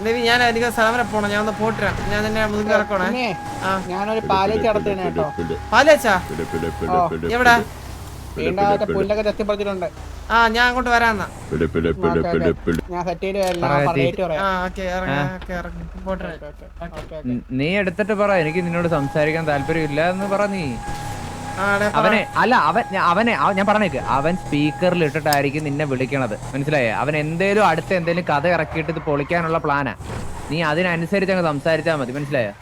ദേവി ഞാൻ അധികം സ്ഥലം വരെ പോണം. ഞാൻ ഒന്ന് പോട്ടിരാം. ഞാൻ തന്നെ മുതുകി ഇറക്കണേ. ഞാനൊരു പാലേച്ച് നടത്തേനെ കേട്ടോ. പാലേച്ചാ എവിടെ? പുല്ലൊക്കെ ചെത്തിപ്പറിച്ചിട്ടുണ്ട്. ഞാൻ അങ്ങോട്ട് വരാന്നാ. ഞാൻ സെറ്റ് ചെയ്ത് നീ എടുത്തിട്ട് പറ. എനിക്ക് നിന്നോട് സംസാരിക്കാൻ താല്പര്യം ഇല്ല എന്ന് പറ. നീ അവനെ ഞാൻ പറഞ്ഞേക്ക്, അവൻ സ്പീക്കറിൽ ഇട്ടിട്ടായിരിക്കും നിന്നെ വിളിക്കണത്, മനസ്സിലായേ? അവൻ എന്തേലും അടുത്ത എന്തേലും കഥ ഇറക്കിയിട്ട് ഇത് പൊളിക്കാനുള്ള പ്ലാനാ. നീ അതിനനുസരിച്ച് അങ്ങ് സംസാരിച്ചാൽ മതി, മനസ്സിലായോ?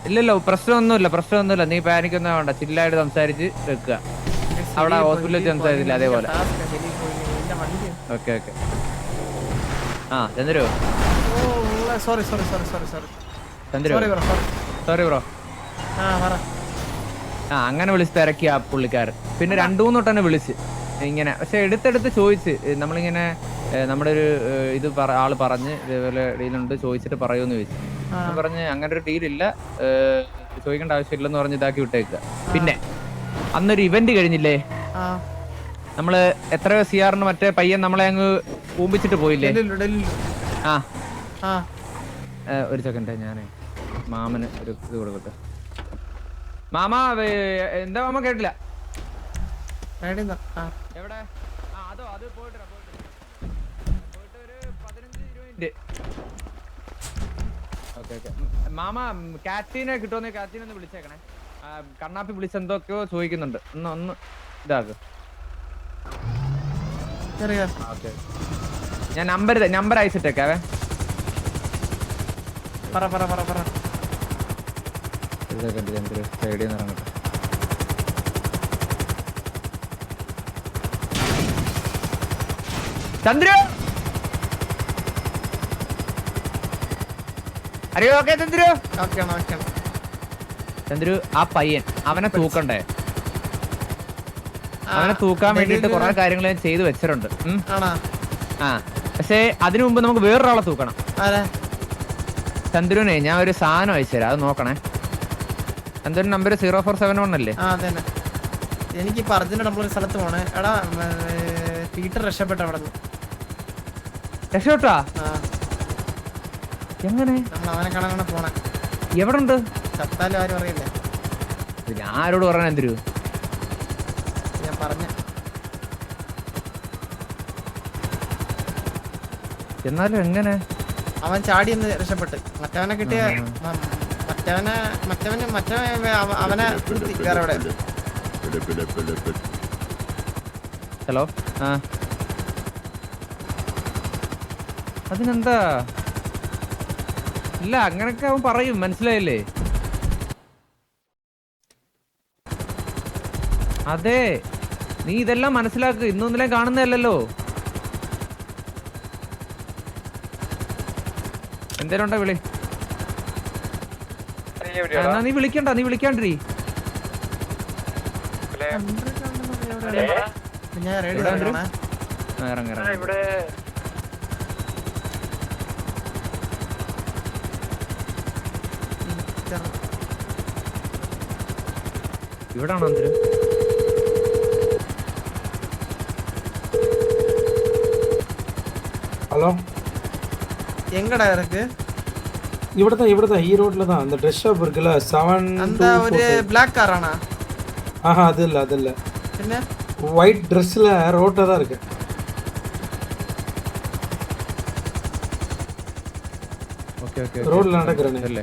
ഇല്ലല്ലോ, പ്രശ്നമൊന്നുമില്ല. നീ പാനിക്കൊന്നും വേണ്ട, ചില്ലായിട്ട് സംസാരിച്ച് വെക്കുക. അവിടെ ഹോസ്പിറ്റലിൽ വെച്ച് സംസാരിച്ചില്ല അതേപോലെ. ഓക്കെ ചന്ദ്രു. Sorry bro. അങ്ങനെ വിളിച്ച് തിരക്കി ആ പുള്ളിക്കാരൻ. പിന്നെ 2-3 വട്ടം തന്നെ വിളിച്ച് ഇങ്ങനെ. പക്ഷെ എടുത്തെടുത്ത് ചോദിച്ച്, നമ്മളിങ്ങനെ നമ്മുടെ ഒരു ഇത് ആള് പറഞ്ഞ് ഇതേപോലെ ഡീലുണ്ട്, ചോദിച്ചിട്ട് പറയൂന്ന് ചോദിച്ചു. പറഞ്ഞ് അങ്ങനെ ഒരു ഡീലില്ല, ചോദിക്കേണ്ട ആവശ്യമില്ലെന്ന് പറഞ്ഞ് ഇതാക്കി വിട്ടേക്കുക. പിന്നെ അന്നൊരു ഇവന്റ് കഴിഞ്ഞില്ലേ, നമ്മള് എത്രയോ സിആറിന് മറ്റേ പയ്യൻ നമ്മളെ അങ്ങ് കൂമ്പിച്ചിട്ട് പോയില്ലേ? ഒരു സെക്കൻഡ്, ഞാനേ മാമന് ഒരു ഇത് കൊടുക്കട്ടെ. മാമ എന്താ മാമ കേട്ടില്ല? എവിടെ? അത് പോയിട്ട് ഒരു 15-20 മിനിറ്റ്. ഓക്കെ മാമ കാറ്റീനെ കിട്ടുമെന്ന് കാറ്റീനെ ഒന്ന് വിളിച്ചേക്കണേ. കണ്ണാപ്പി വിളിച്ചെന്തൊക്കെയോ ചോദിക്കുന്നുണ്ട്. ഒന്ന് ഇതാക്ക്. ഞാൻ നമ്പർ അയച്ചിട്ടേക്കാവേ. ചന്ദ്രു, അറിയോ? ഓക്കെ ചന്ദ്രു. ചന്ദ്രു, ആ പയ്യൻ അവനെ തൂക്കണ്ടേ? അവനെ തൂക്കാൻ വേണ്ടിട്ട് കുറെ കാര്യങ്ങൾ ഞാൻ ചെയ്തു വെച്ചിട്ടുണ്ട്. പക്ഷെ അതിനു മുമ്പ് നമുക്ക് വേറൊരാളെ തൂക്കണം. ചന്ദ്രുവിനെ ഞാൻ ഒരു സാധനം അയച്ചുതരാം, അത് നോക്കണേ. ചന്ദ്രൻ നമ്പർ 0471 അല്ലേ? എനിക്ക് പറഞ്ഞിട്ട് നമ്മളൊരു സ്ഥലത്ത് പോണേ. എടാ പീറ്റർ രക്ഷപ്പെട്ട അവിടെ നിന്ന്. രക്ഷപ്പെട്ടാ? എങ്ങനെ? നമ്മൾ അവനെ കാണാൻ പോണേ. എവിടെ ഉണ്ട്? ചത്താലും ആരും അറിയില്ലേ? ഞാൻ ആരോട് പറഞ്ഞ എന്തിരു? ഞാൻ പറഞ്ഞ എന്നാലും എങ്ങനെ? അവൻ ചാടിയെന്ന് രക്ഷപ്പെട്ട്. മറ്റവനെ കിട്ടിയ അവനെ വേറെ എവിടെ? ഹലോ. അതിനെന്താ? ഇല്ല, അങ്ങനൊക്കെ അവൻ പറയും, മനസ്സിലായില്ലേ? അതെ, നീ ഇതെല്ലാം മനസ്സിലാക്കുക. ഇന്നൊന്നിലും കാണുന്നതല്ലോ. എന്തേലും ഉണ്ടോ വിളി? എന്നാ നീ വിളിക്കാണ്ടിരി. ഇവിടാണോ അന്തര്? ஹலோ, எங்கடா இருக்கு? இவடதான் ஈரோட்ல தான். அந்த ட்ரெஸ் ஷாப் இருக்குல, 7 அந்த ஒரு பிளாக் காரானா? அது இல்ல என்ன ஒயிட் ட்ரெஸ்ல ரோட்ல தான் இருக்கு. ஓகே ரோட்ல நடக்கறனே இல்ல.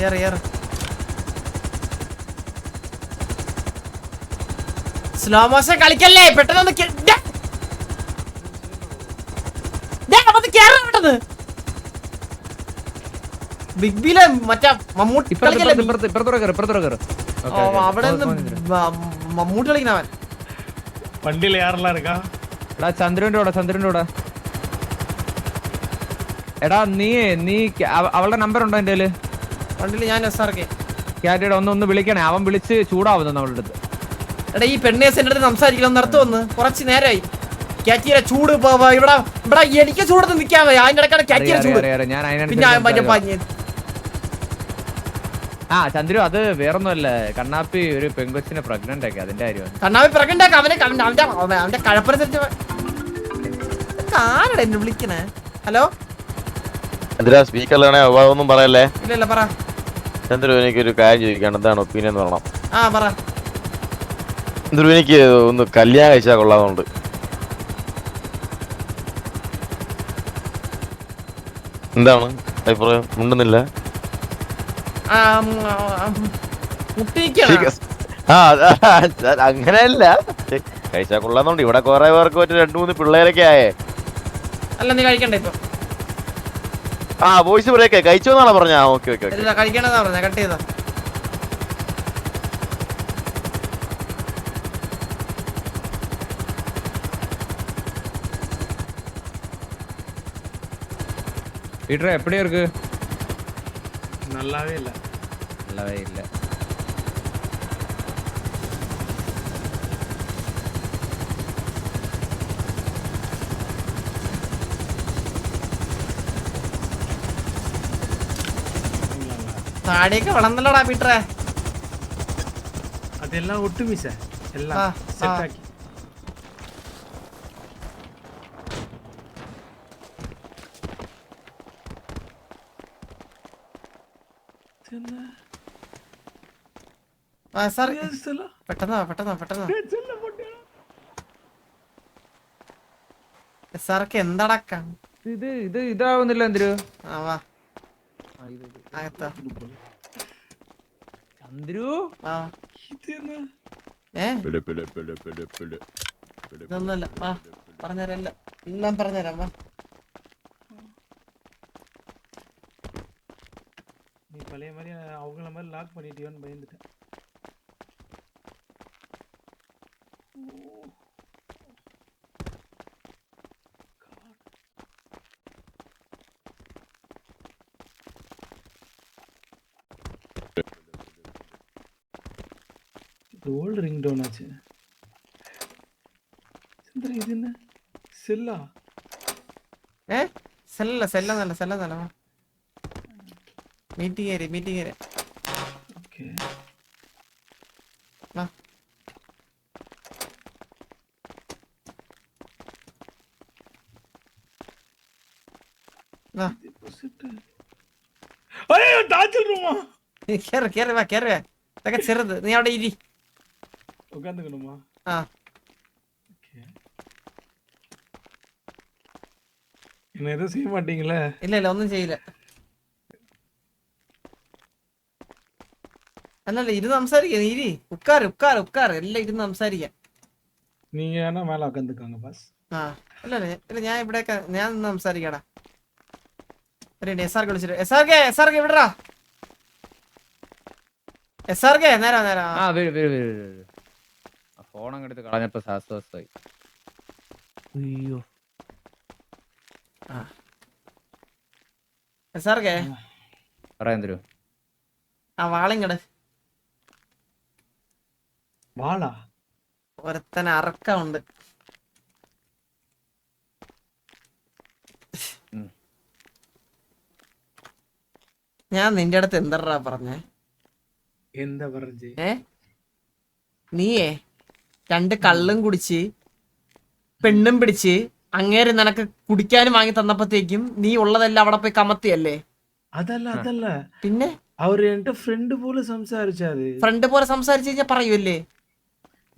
ஏறு സ്ലോ മോഷൻ കളിക്കല്ലേ, പെട്ടെന്ന് ബിഗ് ബിയിലെ മറ്റേ മമ്മൂട്ടി അവിടെ മമ്മൂട്ടി കളിക്കുന്നവൻ വണ്ടിയിൽ യാറെല്ലാം എടുക്കാ. എടാ ചന്ദ്രന്റെ കൂടെ എടാ നീ അവളുടെ നമ്പർ ഉണ്ടോ എന്റെ കയ്യില്? വണ്ടിയിൽ ഞാൻ ക്യാറ്റിയുടെ ഒന്ന് വിളിക്കണേ. അവൻ വിളിച്ച് ചൂടാവുന്നു അവളുടെ അടുത്ത്. എടാ ഈ പെണ്ണേസ് എന്റെ അടുത്ത് സംസാരിക്കണം, നിർത്തുവന്ന് കുറച്ച് നേരമായി. കാറ്റിയുടെ ചൂട് ഇവിടെ എനിക്ക് ചൂടത്ത് നിൽക്കാൻ അതിന്റെ ഇടയ്ക്കാണ് കാറ്റിയുടെ ചൂട്. പിന്നെ ആ ചന്ദ്രു അത് വേറൊന്നുമല്ല, കണ്ണാപ്പി ഒരു പെങ്കൊച്ചിനെ പ്രഗ്നന്റ് ആക്കി, അതിന്റെ കാര്യമാണ്. കണ്ണാവി പ്രകണ്ടാക്ക അവന്റെ കഴപ്പനുസരിച്ച് ആരടാ എന്നെ വിളിക്കണേ? ഹലോ എന്തിനാ സ്പീക്കറിലാണേ ഒന്നും പറയല്ലേ. ഇല്ല പറ. ചന്ദ്രു എനിക്കൊരു കാര്യം ചോദിക്കണം, എന്താണ് ഒപ്പീനിയൻ എന്ന് പറയണം. ആ പറ. ചന്ദ്രു എനിക്ക് ഒന്ന് കല്യാണം കഴിച്ചാൽ കൊള്ളാവുന്നുണ്ട്. എന്താണ് അഭിപ്രായം? ഉണ്ടെന്നില്ല അങ്ങനെയല്ല, കഴിച്ചാൽ കൊള്ളാന്നുണ്ട്. ഇവിടെ കൊറേ പേർക്ക് പറ്റും, 2-3 പിള്ളേരൊക്കെ ആയേ. അല്ല നീ കഴിക്കണ്ട ഇപ്പൊ. ആ വോയിസ് ബ്രേക്ക് കഴിച്ചോന്നാണോ പറഞ്ഞ? ഓക്കെ ഓക്കെ കഴിക്കണെന്നാ പറഞ്ഞ, കട്ട് ചെയ്താ. പീറ്റർ എപ്പടി ഇருக்கு? നല്ലവേ ഇല്ല. താടിയൊക്കെ വളർന്നല്ലോടാ പീറ്ററെ. അതെല്ലാം ഒട്ടുമിച്ച എല്ലാം സെറ്റാക്കി. പെട്ടെന്ന് സാർക്ക് എന്തടക്കാം ഇത് ഇതാവുന്നില്ല എന്തിരു ചന്ദ്രു. ഇതൊന്നല്ല, വാ പറഞ്ഞുതരാം, എല്ലാം പറഞ്ഞുതരാം. വാ நீ பழைய மாதிரி அவங்கள மாதிரி லாக் பண்ணிட்டியோன்னு பயந்துட்டேன். இது ஓல்டு ரிங் டோன் ஆச்சு. சந்திர இது என்ன செல்லா? Sella meeting area. ഓക്കേ വാ. അയ്യോ താജൽ റൂമാ. കേറി വാ. ഇതൊക്കെ ചെറുത്, നീ അവിടെ ഇരി. ഉക്കാந்துക്കணுமா? ആ ഓക്കേ. என்ன எதுவும் செய்ய மாட்டீங்களே? ഇല്ല ഒന്നും ചെയ്യില്ല. അല്ലല്ല ഇരുന്ന് സംസാരിക്കാം, നീ ഇരി. ഉക്കാർ എല്ലാം ഇരുന്ന് സംസാരിക്കാം. நீங்க வேணா மேல உட்காந்துக்கோங்க பாஸ். ആ അല്ല ഞാൻ ഇവിടെയൊക്കെ ഞാൻ നിന്ന് സംസാരിക്കാടാ. ഒരു എസ്ആർക്ക് വിളിച്ചിട്ട് എസ്ആർക്ക് എവിടെടാ? എസ്ആർക്ക് നേരാ. ആ ഫോൺ അങ്ങെടുത്ത് കളഞ്ഞപ്പോ ശ്വാസമായി. അയ്യോ എസ്ആർക്ക് പറയാൻ തരൂ. ആ വാളിങ്ങട്. വാളാ? ഒരുത്തന അറക്കമുണ്ട്. ഞാൻ നിന്റെ അടുത്ത് എന്തറാ പറഞ്ഞേ? എന്താ പറഞ്ഞേ? നീയേ 2 കള്ളും കുടിച്ച് പെണ്ണും പിടിച്ച് അങ്ങേര് നിനക്ക് കുടിക്കാനും വാങ്ങി തന്നപ്പോഴത്തേക്കും നീ ഉള്ളതെല്ലാം അവിടെ പോയി കമത്തിയല്ലേ? അതല്ല പിന്നെ അവര് എന്റെ ഫ്രണ്ട് പോലെ സംസാരിച്ചാല്. ഫ്രണ്ട് പോലെ സംസാരിച്ചു കഴിഞ്ഞാ പറയൂല്ലേ?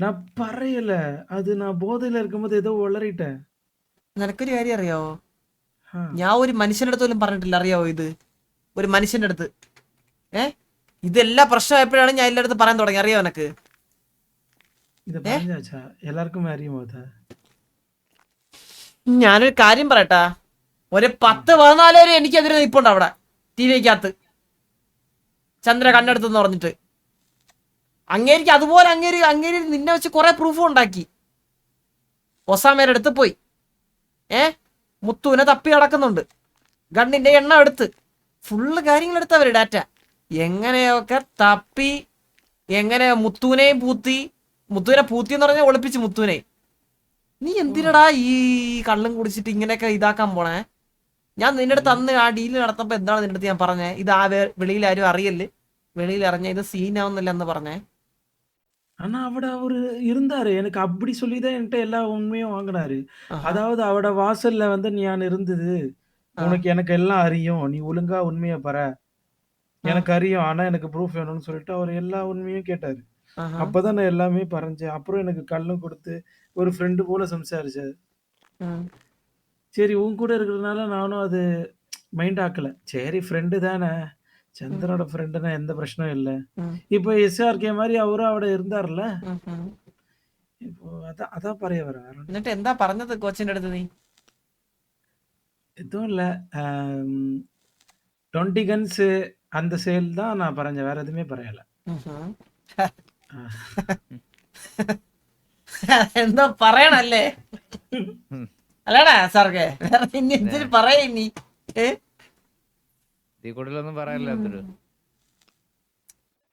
ഞാൻ പറയല, അത് ഞാൻ ബോധയില ഇരിക്കുമ്പോ ഏതോ വളറിട്ടെ. നിനക്കൊരു കാര്യം അറിയാവോ? ഞാൻ ഒരു മനുഷ്യന്റെ അടുത്ത് പോലും പറഞ്ഞിട്ടില്ല, അറിയാവോ? ഇത് ഒരു മനുഷ്യന്റെ അടുത്ത് ഇതെല്ലാം പ്രശ്നമായപ്പോഴാണ് ഞാൻ എല്ലായിടത്ത് പറയാൻ തുടങ്ങി, അറിയാവോ എനക്ക്? എല്ലാവർക്കും അറിയുമോ? ഞാനൊരു കാര്യം പറയട്ടാ, ഒരു 10-14 വരെ എനിക്കെതിരെ നിൽപ്പുണ്ട് അവിടെ ടിവിക്കകത്ത്. ചന്ദ്ര കണ്ണെടുത്തെന്ന് പറഞ്ഞിട്ട് അങ്ങേരിക്ക് അതുപോലെ അങ്ങേരി നിന്നെ വെച്ച് കുറെ പ്രൂഫും ഉണ്ടാക്കി. ഒസാമയുടെ അടുത്ത് പോയി മുത്തുവിനെ തപ്പി നടക്കുന്നുണ്ട്. ഗണ്ണിന്റെ എണ്ണം എടുത്ത് ഫുള്ള് കാര്യങ്ങൾ എടുത്തവര് ഡാറ്റ എങ്ങനെയൊക്കെ തപ്പി, എങ്ങനെ മുത്തുവിനെയും മുത്തുവിനെ പൂത്തി എന്ന് പറഞ്ഞാൽ ഒളിപ്പിച്ച് മുത്തുവിനെ. നീ എന്തിനടാ ഈ കള്ളും കുടിച്ചിട്ട് ഇങ്ങനെയൊക്കെ ഇതാക്കാൻ പോണേ? ഞാൻ നിന്റെ അടുത്ത് അന്ന് ആ ഡീല് നടത്തപ്പോ എന്താണ് നിന്റെ അടുത്ത് ഞാൻ പറഞ്ഞേ? ഇത് ആ വെളിയിൽ ആരും അറിയല്ലേ, വെളിയിൽ ഇറങ്ങിയ ഇത് സീനാവുന്നില്ല എന്ന് പറഞ്ഞേ. ஆனா அவட அவரு இருந்தாரு. எனக்கு அப்படி சொல்லி தான் என்ட்ட எல்லா உண்மையும் வாங்குனாரு. ஆஹா. அதாவது அவட வாசல்ல வந்து நான் இருந்தது. ஆ. உனக்கு எனக்கு எல்லாம் அறியும். நீ ஒழுங்கா உண்மைய பற. எனக்கு அறியும். ஆனா எனக்கு ப்ரூஃப் வேணும்னு சொல்லிட்டு அவரு எல்லா உண்மையும் கேட்டாரு. ஆஹா. அப்பதான் நான் எல்லாமே பறஞ்சேன். அப்புறம் எனக்கு கல்லும் கொடுத்து ஒரு ஃப்ரெண்டு போல சம்சாரிச்சாரு. ம். சரி உன் கூட இருக்கிறதுனால நானும் அது மைண்ட் ஆக்கல. சரி ஃப்ரெண்டு தானே. சந்திரனோட ஃப்ரெண்டுனா எந்த பிரச்சனையும் இல்ல. ம். இப்போ எஸ்ஆர்கே மாரி அவரும் അവിടെ இருந்தார்ல. ഉം. இப்போ அதான் പറയാ வரேன். வேற ஒண்ணும் എന്നിട്ട് എന്താ പറഞ്ഞത് കോച്ചിന്റെ അടുത്ത് നീ? எதுவும் இல்ல. 20 கன்ஸ் அந்த சேல் தான் நான் பறஞ்சேன். வேற எதுவுமே பறையல. ഉഹും. ஆ. എന്തോ പറയണല്ലേ? അല്ലടാ സാർക്ക്, വേറെ ഇനി എന്തിനു പറയാ ഇനി? ഇതിൽ കൂടുതലൊന്നും പറയാനില്ലാത്തൊരു.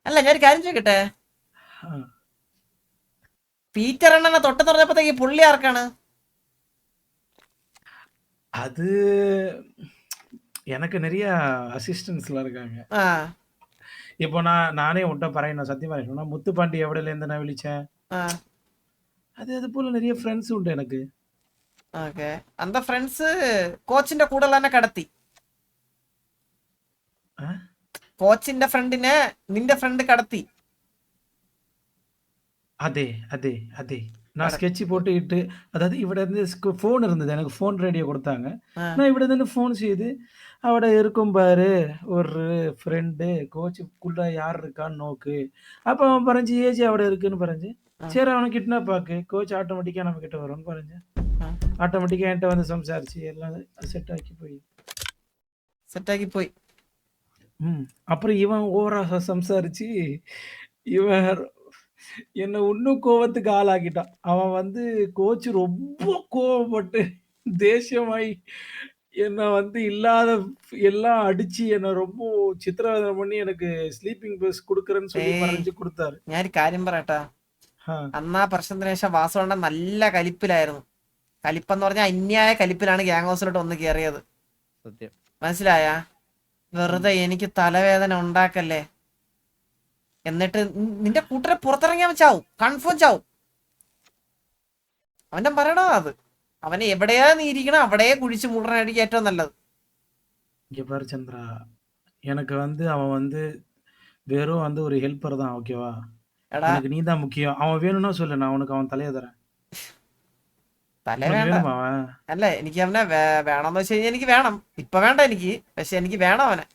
അല്ല, ഞാനൊരു കാര്യം ചോദിക്കട്ടെ, ஆ. പീറ്റർ അണ്ണനെ തൊട്ട് തുറന്നപ്പോഴത്തേക്ക് പുള്ളി ആർക്കാണ്? அது எனக்கு நிறைய அசிஸ்டன்ஸ்லாம் இருக்காங்க. ആ இப்போ நானே உன்ட்ட பறையணும். சத்தியமா சொல்லணும். நான் முத்துப்பாண்டி எவடையிலேருந்து நான் விழிச்சேன். ആ அது போல நிறைய ஃப்ரெண்ட்ஸ் உண்டு எனக்கு. ഓക്കെ. അന്ത ഫ്രണ്ട്സ് കോച്ചിന്റെ കൂടെ തന്നെ കടത്തി. ஆ? കോച്ചിന്റെ ഫ്രണ്ടിനെ നിന്റെ ഫ്രണ്ട് കടത്തി. அதே. நான் ஸ்கெட்ச் போட்டுக்கிட்டு அதாவது இவட இருந்து ஃபோன் இருந்தது. எனக்கு ஃபோன் ரேடியோ கொடுத்தாங்க. ആ. நான் இவட இருந்து ஃபோன் செய்து அவட இருக்கும் பாரு ஒரு ஃப்ரெண்டு கோச்சுக்குள்ள யார் இருக்கான்னு நோக்கு. அப்போ அவன் பறஞ்சு ஏஜ் அவட இருக்குன்னு பறஞ்சு. சரி அவனை கிட்னாப் ஆக்கு. கோச் ஆட்டோமேட்டிக்காக நம்ம கிட்ட வரும்னு பறஞ்சேன். ആ. ஆட்டோமேட்டிக்காக என்கிட்ட வந்து சம்சாரிச்சு எல்லாம் செட் ஆக்கி போய். സെറ്റാക്കി പോയി. அப்புறம் இவன் ஓவரா சம்சாரிச்சு இவன் என்ன இன்னும் கோவத்துக்கு ஆளாக்கிட்டான். அவன் வந்து கோச் ரொம்ப கோவப்பட்டு தேசியமாயி என்ன வந்து இல்லாத எல்லாம் அடிச்சு என்ன ரொம்ப சித்திரவதை பண்ணி எனக்கு ஸ்லீப்பிங் பஸ் கொடுக்குறேன்னு சொல்லி ഏയ്. പറഞ്ഞ് കൊടുത്താரு. ഞാനൊരു കാര്യം പറയട്ടാ. ആ. അന്ന് ആ പ്രശ്നത്തിന് ശേഷം വാസുവണ്ണൻ നല്ല കലിപ്പിലായിരുന്നു. കലിപ്പെന്ന് പറഞ്ഞാൽ അന്യായ കലിപ്പിലാണ് ഗ്യാങ് ഹൗസിലോട്ട് ഒന്ന് കയറിയത്. സത്യം. മനസ്സിലായ? വെറുതെ എനിക്ക് തലവേദന ഉണ്ടാക്കല്ലേ. എന്നിട്ട് നിന്റെ കൂട്ടരെ പുറത്തിറങ്ങിയാൽ ചാവും, കൺഫേം ചാവും. അവന്റെ പറയണോ അത്. അവനെ എവിടെയാ നീ ഇരിക്കണം അവിടെ കുഴിച്ച് മൂടനായിരിക്കും ഏറ്റവും നല്ലത്. இங்க பாரு சந்திரா, எனக்கு வந்து அவன் வந்து வெறும் வந்து ஒரு ஹெல்ப்பர் தான். ஓகேவா? എടാ எனக்கு நீ தான் முக்கியம். அவன் வேணும்னா சொல்லு, நான் உனக்கு அவன் தலையை தரேன். തല உனக்கு വേണ്ട. வேணுமா அவன்? അല്ല, എനിക്ക് അവനെ വേണമെന്ന് വെച്ച് കഴിഞ്ഞാൽ എനിക്ക് വേണം. ഇപ്പൊ വേണ്ട എനിക്ക്, പക്ഷെ എനിക്ക് വേണം അവനെ.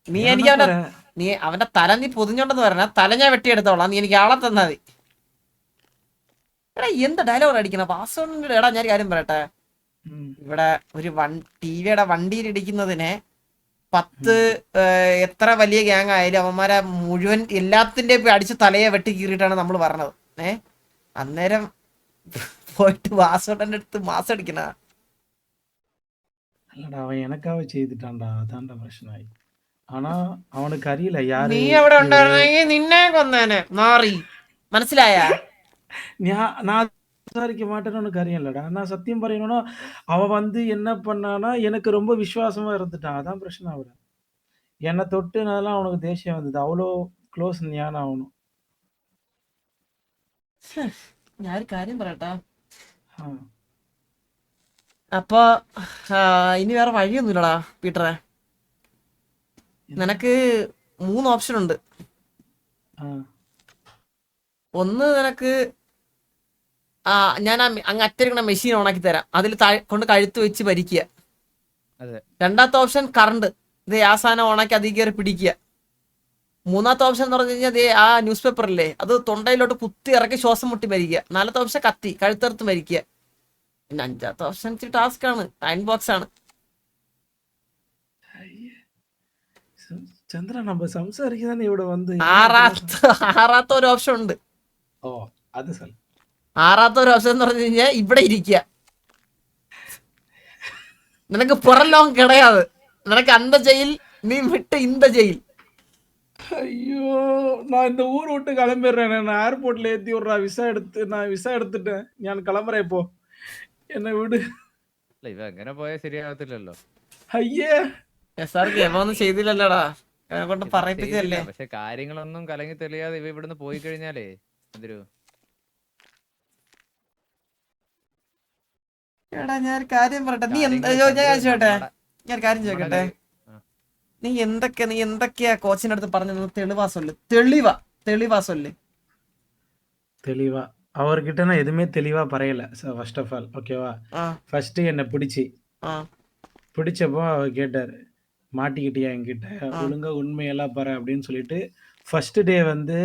നീ എനിക്ക് അവന്റെ നീ അവന്റെ തല നീ പൊതിഞ്ഞോണ്ടെന്ന് പറഞ്ഞ തല ഞാൻ വെട്ടിയെടുത്തോളാം. നീ എനിക്ക് ആളെ തന്നാ മതി. എടാ എന്ത് ഡയലോഗ് അടിക്കണ വാസോണിന്റെ. എടാ ഞാൻ കാര്യം പറയട്ടെ, ഇവിടെ ഒരു ടിവിയുടെ വണ്ടിയിൽ ഇടിക്കുന്നതിനെ 10 എത്ര വലിയ ഗ്യാങ് ആയാലും അവന്മാരെ മുഴുവൻ എല്ലാത്തിന്റെ അടിച്ച് തലയെ വെട്ടി കീറിയിട്ടാണ് നമ്മൾ പറഞ്ഞത്. അന്നേരം പോയിട്ട് വാസോട്ടന്റെ അടുത്ത് മാസം അടിക്കണ. இல்லடா அவன் எனக்காக செய்துட்டான்டா. அதான்டா பிரச்சனை. ஆனா அவனுக்கு அறியல யாரு. നീ എവിടെ ഉണ്ടായിരുന്നെങ്കിൽ നിന്നെ കൊന്നേനെ മാറി. മനസ്സിലായ? நான் விசாரிக்க மாட்டேன்னு உனக்கு அறியலடா. நான் சத்தியம் പറയணும்னா அவன் வந்து என்ன பண்ணானா எனக்கு ரொம்ப விசுவாசமா இருந்துட்டான். அதான் பிரச்சனை. அவட என்னை தொட்டுனாலாம் அவனுக்கு தேசியம் வந்தது. அவ்வளோ க்ளோஸ் ஞான ஆகணும். ഞാനൊരു കാര്യം പറയട്ടാ. ആ. അപ്പൊ ഇനി വേറെ വഴിയൊന്നുമില്ലടാ പീറ്ററെ. നിനക്ക് 3 ഓപ്ഷൻ ഉണ്ട്. ആ. ഒന്ന്, നിനക്ക് ഞാൻ അങ്ങ് അറ്റരിക്കണ മെഷീൻ ഓണാക്കി തരാം. അതിൽ കൊണ്ട് കഴുത്ത് വെച്ച് ഭരിക്കുക. അതെ. രണ്ടാമത്തെ ഓപ്ഷൻ കറണ്ട്, ഇത് ആ സാധനം ഓണാക്കി അതിൽ കയറി പിടിക്കുക. മൂന്നാമത്തെ ഓപ്ഷൻ എന്ന് പറഞ്ഞു കഴിഞ്ഞാൽ ആ ന്യൂസ് പേപ്പറില്ലേ അത് തൊണ്ടയിലോട്ട് കുത്തി ഇറക്കി ശ്വാസം മുട്ടി മരിക്കുക. നാലാമത്തെ ഓപ്ഷൻ കത്തി കഴുത്തെടുത്ത് മരിക്കുക. പിന്നെ അഞ്ചാമത്തെ ഓപ്ഷൻ ഇച്ചിരി ടാസ്ക് ആണ്, അയൺ ബോക്സ് ആണ്. ചന്ദ്ര நம்ம സംസാരിക്കുന്നതാണ് ഇവിടെ വന്ന്. ആറാമത്തെ ഒരു ഓപ്ഷൻ ഉണ്ട്. ഓ അത് സൽ. ആറാമത്തെ ഒരു ഓപ്ഷൻ എന്ന് പറഞ്ഞു കഴിഞ്ഞാൽ ഇവിടെ ഇരിക്കുക. നിനക്ക് പുറം ലോകം കിടയാത്. നിനക്ക് അന്ത ജയിൽ, നീ വിട്ട് ഇന്ത ജയിൽ. ஐயோ நான் இந்த ஊர் விட்டு கிளம்பிடுறேன். நான் ஏர்போர்ட்ல ஏத்தி விடுறா. நான் விசா எடுத்துட்டேன். ഞാൻ கிளம்புறேன் இப்போ. എന്നെ വിട്. അല്ല ഇവ എങ്ങനെ പോയാൽ ശരിയാകത്തില്ലല്ലോ. അയ്യേ എസ്ആർക്ക് ഒന്നും ചെയ്തില്ലല്ലോടാ. കൊണ്ട് ഇത് പറയിപ്പിച്ചല്ലേ. ചെയ്തില്ല. പക്ഷെ കാര്യങ്ങളൊന്നും കലങ്ങി തെളിയാതെ ഇവ ഇവിടുന്ന് പോയി കഴിഞ്ഞാലേ എന്തൊരു എടാ ഞാൻ ഒരു കാര്യം പറയട്ടെ, നീ കാര്യങ്ങള് ഞാൻ ചന്ദ്രു ചോട്ടെ, നമ്മടെ ഞാൻ ഒരു കാര്യം നമ്മടെ ചോദിക്കട്ടെ, ആ. നീ എന്തൊക്കെയാ കോച്ചിന്റെ അടുത്ത് പറഞ്ഞത്? തെളിവാ சொல்லு, தெளிவா சொல்லு. தெளிவா அவர்கிட்ட நான் எதுவுமே தெளிவா பறையல. ஃபர்ஸ்ட் ஆஃப் ஆல் ஓகேவா. ஆ ஃபர்ஸ்ட் என்ன ஆ பிடிச்சப்போ அவர் கேட்டார், மாட்டிக்கிட்டியா என்கிட்ட, ஆ ஒழுங்கா உண்மையெல்லாம் பற அப்படின்னு சொல்லிட்டு ஃபர்ஸ்ட் டே வந்து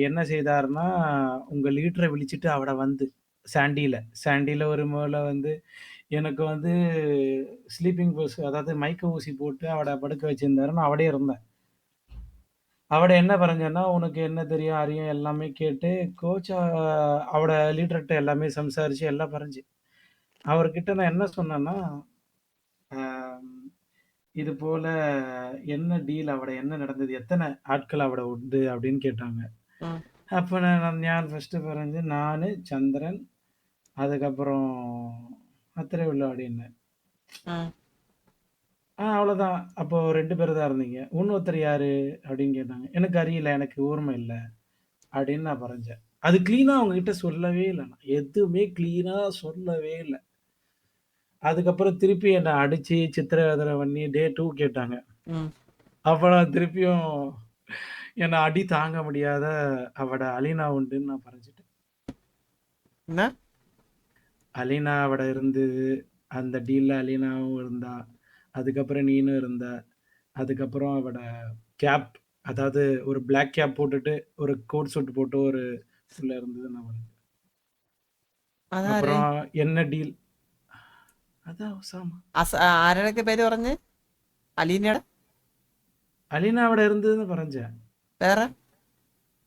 என்ன செய்தாருன்னா, உங்க லீடரை விழிச்சிட்டு அவட வந்து சாண்டியில ஒரு முறை வந்து எனக்கு வந்து ஸ்லீப்பிங் பஸ் அதாவது மயக்க ஊசி போட்டு அவட படுக்க வச்சிருந்தாரு. நான் அவடே இருந்தேன். அவட என்ன பறஞ்சன்னா, உனக்கு என்ன தெரியும், அறியும் எல்லாமே கேட்டு கோச் அவட லீடர்ட்ட எல்லாமே சம்சாரிச்சு எல்லாம் பறஞ்சு. அவர்கிட்ட நான் என்ன சொன்னேன்னா, ஆம், இது போல என்ன டீல் அவட என்ன நடந்தது? எத்தனை ஆட்கள் அவட உண்டு? அப்படின்னு கேட்டாங்க. ம், அப்ப நான் ஃபர்ஸ்ட் பறஞ்சு நானு, சந்திரன், அதுக்கப்புறம் அத்திரை உள்ள அப்படின்னு. ம். அவ்வளோதான். அப்போ 2 பேர் தான் இருந்தீங்க. இன்னொருத்தர் யாரு? அப்படின்னு கேட்டாங்க. எனக்கு அறியல. எனக்கு ஓர்மை இல்ல. அப்படின்னு நான் பறஞ்சேன். அது கிளீனா அவங்க கிட்ட சொல்லவே இல்ல நான். எதுவுமே கிளீனா சொல்லவே இல்ல. அதுக்கப்புறம் திருப்பி என்ன அடிச்சு சித்திரவதை பண்ணி டே 2 கேட்டாங்க. ம். அப்ப நான் திருப்பியும் என்ன அடி தாங்க முடியாத அவட அலினா உண்டுன்னு நான் பறஞ்சுட்டேன். என்ன? அலினா அவட இருந்தது. அந்த டீல்ல அலினாவும் இருந்தா. அதுக்கப்புறம் நீனும் இருந்த. அதுக்கப்புறம் அவட கேப் அதாவது ஒரு பிளாக் கேப் போட்டுட்டு, ஒரு கோட் சூட் போட்டு ஒரு புள்ள இருந்தது நான் பறஞ்சேன். അതാര്? அப்புறம் என்ன டீல்? அதான் ஒசாமா. ആരുടെയൊക്കെ പേര് പറഞ്ഞ്? അലീനയുടെ? அலினா அவட இருந்ததுன்னு பறஞ்சேன். വേറെ?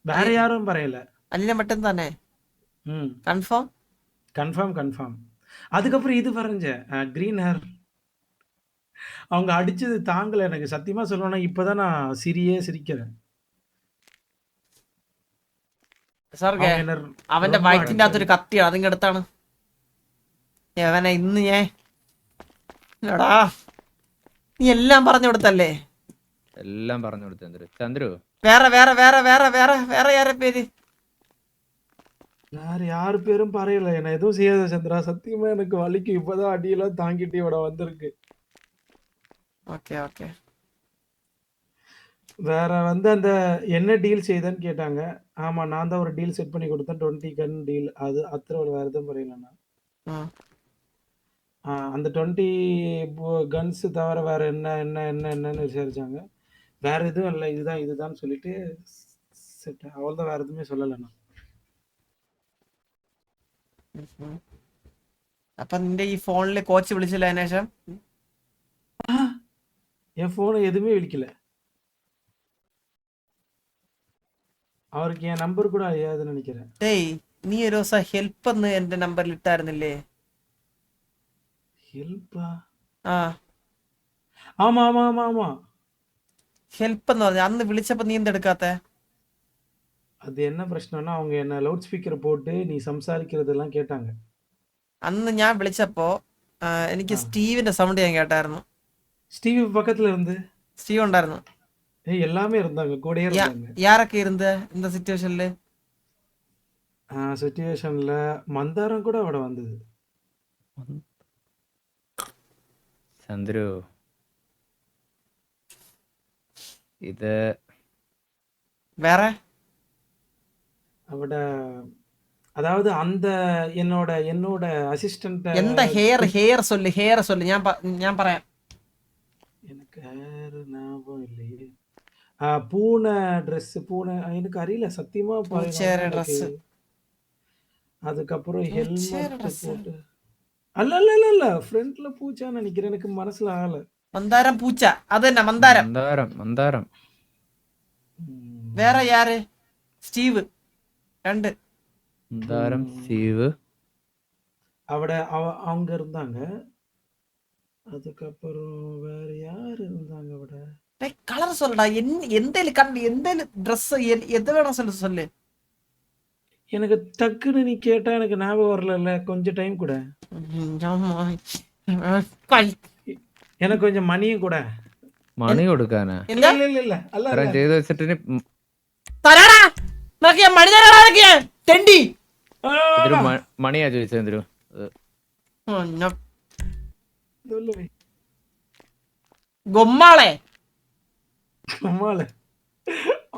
வேற யாரும் பறையல. അലീന மட்டும் தானே? ம். കൺഫേം? கன்ஃபார்ம். அதுக்கப்புறம் இது பறஞ்சேன். Green hair. அவங்க அடிச்சது தாங்கல எனக்கு. சத்தியமா சொல்லணும்னா இப்பதான் நான் சிரிக்கிறேன். സർഗേ, அவங்க என்ன അവന്റെ ரொம்ப വയറ്റിന്റെ அடிச்சாங்க. അകത്തൊരു കത്തിയാണ്, അതിങ്ങടുത്താണ്. അവനെ ഇന്ന് ഞാൻ എടാ, നീ എല്ലാം പറഞ്ഞു കൊടുത്തല്ലേ? എല്ലാം പറഞ്ഞു കൊടുത്തു ചന്ദ്രു. വേറെ വേറെ വേറെ വേറെ വേറെ വേറെ ആരെ പേര്? வேற யாரு பேரும் பறையல. என்ன எதுவும் செய்யாத சந்திரா. சத்தியமா எனக்கு வலிக்கும். இப்பதான் அடியெல்லாம் தாங்கிட்டு இவட வந்திருக்கு. Okay okay. வேற வந்து அந்த என்ன டீல் செய்தன்னு கேட்டாங்க. ஆமா, நான் தான் ஒரு டீல் செட் பண்ணி கொடுத்தேன். 20 கன் டீல். அது அத்தோட வேற எதுவும் பறையலண்ணா. அந்த 20 கன்ஸ் தவிர வேற என்னன்னு விசாரிச்சாங்க. வேற எதுவும் இல்ல. இதுதான் சொல்லிட்டு செட். அவ்வளவுதான், வேற எதுவுமே சொல்லலண்ணா. അപ്പൊ നിന്റെ ഈ ഫോണില് കോച്ച് വിളിച്ചില്ല അതിനുശേഷം? என் போனை எதுவுமே விളിக்கல. അവർക്ക് ഞാൻ നമ്പർ കൂടെ അറിയാതെന്ന് നിனைக்கிறேன். ഡേയ്, നീ ഒരു ദിവസം ഹെൽപ്പ് എന്ന് എന്റെ നമ്പറിൽ ഇട്ടായിരുന്നില്ലേ? ഹെൽപ്പാ? ആ, ஆமா. ഹെൽപ്പ് എന്ന് പറഞ്ഞ അന്ന് വിളിച്ചപ്പോ നീ എന്തെടുക്കാത്തെ? அது என்ன பிரச்சனைனா, அவங்க என்ன லவுட் ஸ்பீக்கர் போட்டு நீ സംസാരിக்கிறதெல்லாம் கேட்டாங்க. അന്ന് ഞാൻ വിളിച്ചപ്പോ എനിക്ക് സ്റ്റീവിന്റെ സൗണ്ട് ഞാൻ കേട്ടായിരുന്നു. ஸ்டீவ் பக்கத்துல இருந்து. സ്റ്റീവ് ഉണ്ടായിരുന്നു? எல்லாமே இருந்தாங்க, கூடயே இருந்தாங்க. யாரൊക്കെ ഇരുന്ന് இந்த സിറ്റുവേഷനില്? സിറ്റുവേഷനിൽ മന്ദാരം கூட അവിടെ വന്നത്. ചന്ദ്രു, ഇത് വേറെ അവിടെ அதாவது அந்த என்னோட அசிஸ்டன்ட். എന്താ ഹെയർ சொல்லு ഞാൻ പറയാം. எனக்கு ஞாபகம் இல்லையே. பூனை ட்ரெஸ், பூனை எனக்கு அறியல சத்தியமா. பூச்சேர ட்ரெஸ். அதுக்கப்புறம் பூச்சேர ஹெல்மெட் ட்ரெஸ். போட்டு. அல்ல ஃப்ரண்ட்ல பூச்சான்னு நினைக்கிறேன். எனக்கு மனசுல ஆகல. മന്ദാരം പൂച്ച, അത് തന്നെ മന്ദാരം. മന്ദാരം. വേറെ യാര്? സ്റ്റീവ്. രണ്ട്. മന്ദാരം, സ്റ്റീവ്. അവിടെ அவங்க இருந்தாங்க. அதுக்கப்புறம் வேற யார் இருந்தாங்க അവിടെ? കളർ சொல்லடா. எந்தேலும் ட்ரெஸ் எது வேணும் சொல்லு. எனக்கு டக்குன்னு நீ கேட்டா எனக்கு ஞாபகம் வரல. கொஞ்சம் டைம் கூட. எனக்கு கொஞ்சம் மணியும் கூட. മണി കൊടുക്കാനാ എന്താ இல்ல அல்ல ഇത്രയും ചെയ്ത് വെച്ചിട്ട് ഇനി തരാടാ നിനക്ക് ഞാൻ മണി തരാടാ നിനക്ക് ഞാൻ. തെണ്ടി എന്തൊരു മണിയാ ചോദിച്ചത് എന്തൊരു ഗൊമ്മാളെ அம்மால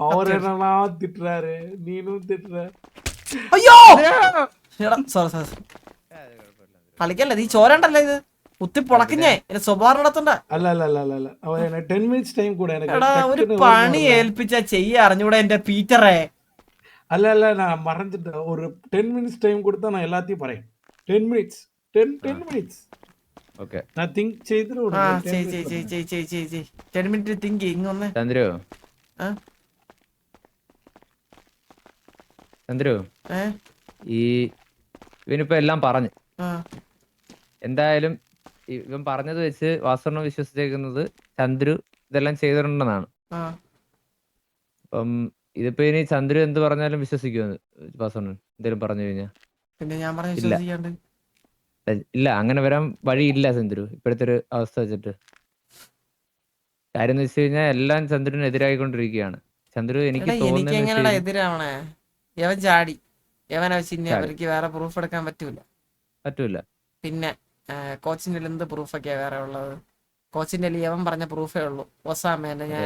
அவர் என்னன்னா திட்டுறாரு நீனும் திட்டுற അയ്യോ സോറി കളിക്കല്ല നീ ചോരണ്ടല്ലേ ഇത് കുത്തി പൊളക്കിഞ്ഞേ എന്റെ സ്വഭാവം നടത്തണ്ട. அல்ல அவர் என்ன 10 minutes டைம் கூட எனக்கு എടാ ഒരു പണി ഏൽപ്പിച്ച ചെയ്യ അറിഞ്ഞൂടെ എന്റെ പീറ്ററെ. அல்ல நான் மறந்துட்டேன் ஒரு 10 minutes டைம் கொடுத்தா நான் எல்லாத்தையும் பறேன் 10 minutes 10 minutes ഓക്കെ நான் திங்க் செய்துட்டு ஒரு ആ 10 ചെയ് 10 മിനിറ്റ് തിങ്ക് ഇങ്ങൊന്ന്. ചന്ദ്രു ആ? ചന്ദ്രു ഏ? ഈ ഇവനിപ്പോ എല്ലാം പറഞ്ഞു. ആ. എന്തായാലും ഇവൻ പറഞ്ഞത് വെച്ച് വാസുണ്ണ വിശ്വസിച്ചേക്കുന്നത് ചന്ദ്രു ഇതെല്ലാം ചെയ്തിട്ടുണ്ടെന്നാണ്. ആ. അപ്പം ഇതിപ്പോ ഇനി ചന്ദ്രു എന്ത് പറഞ്ഞാലും വിശ്വസിക്കുമെന്ന് വാസുണ്ണൻ എന്തെങ്കിലും പറഞ്ഞു കഴിഞ്ഞാ? പിന്നെ ഞാൻ പറഞ്ഞ ഇല്ല. വിശ്വസിക്കാണ്ട് ഇല്ല, അങ്ങനെ വരാൻ വഴിയില്ല ചന്ദ്രു ഇപ്പോഴത്തെ ഒരു അവസ്ഥ വെച്ചിട്ട്. കാര്യം എന്ന് വെച്ച് കഴിഞ്ഞാൽ എല്ലാം ചന്ദ്രന് എതിരായിക്കൊണ്ടിരിക്കുകയാണ്. ചന്ദ്രു എനിക്ക് എടാ, എനിക്ക് തോന്നുന്നത് എങ്ങനെയാ എതിരാവണേ? യവൻ ചാടി യവനെ വെച്ച് ഇനി അവർക്ക് വേറെ പ്രൂഫ് എടുക്കാൻ പറ്റൂല. പറ്റൂല. പിന്നെ കോച്ചിന്റെ എന്ത് പ്രൂഫൊക്കെയാ വേറെ ഉള്ളത്? കോച്ചിന്റെ യവൻ പറഞ്ഞ പ്രൂഫേ ഉള്ളൂ. ഒസാമേനെ ഞാൻ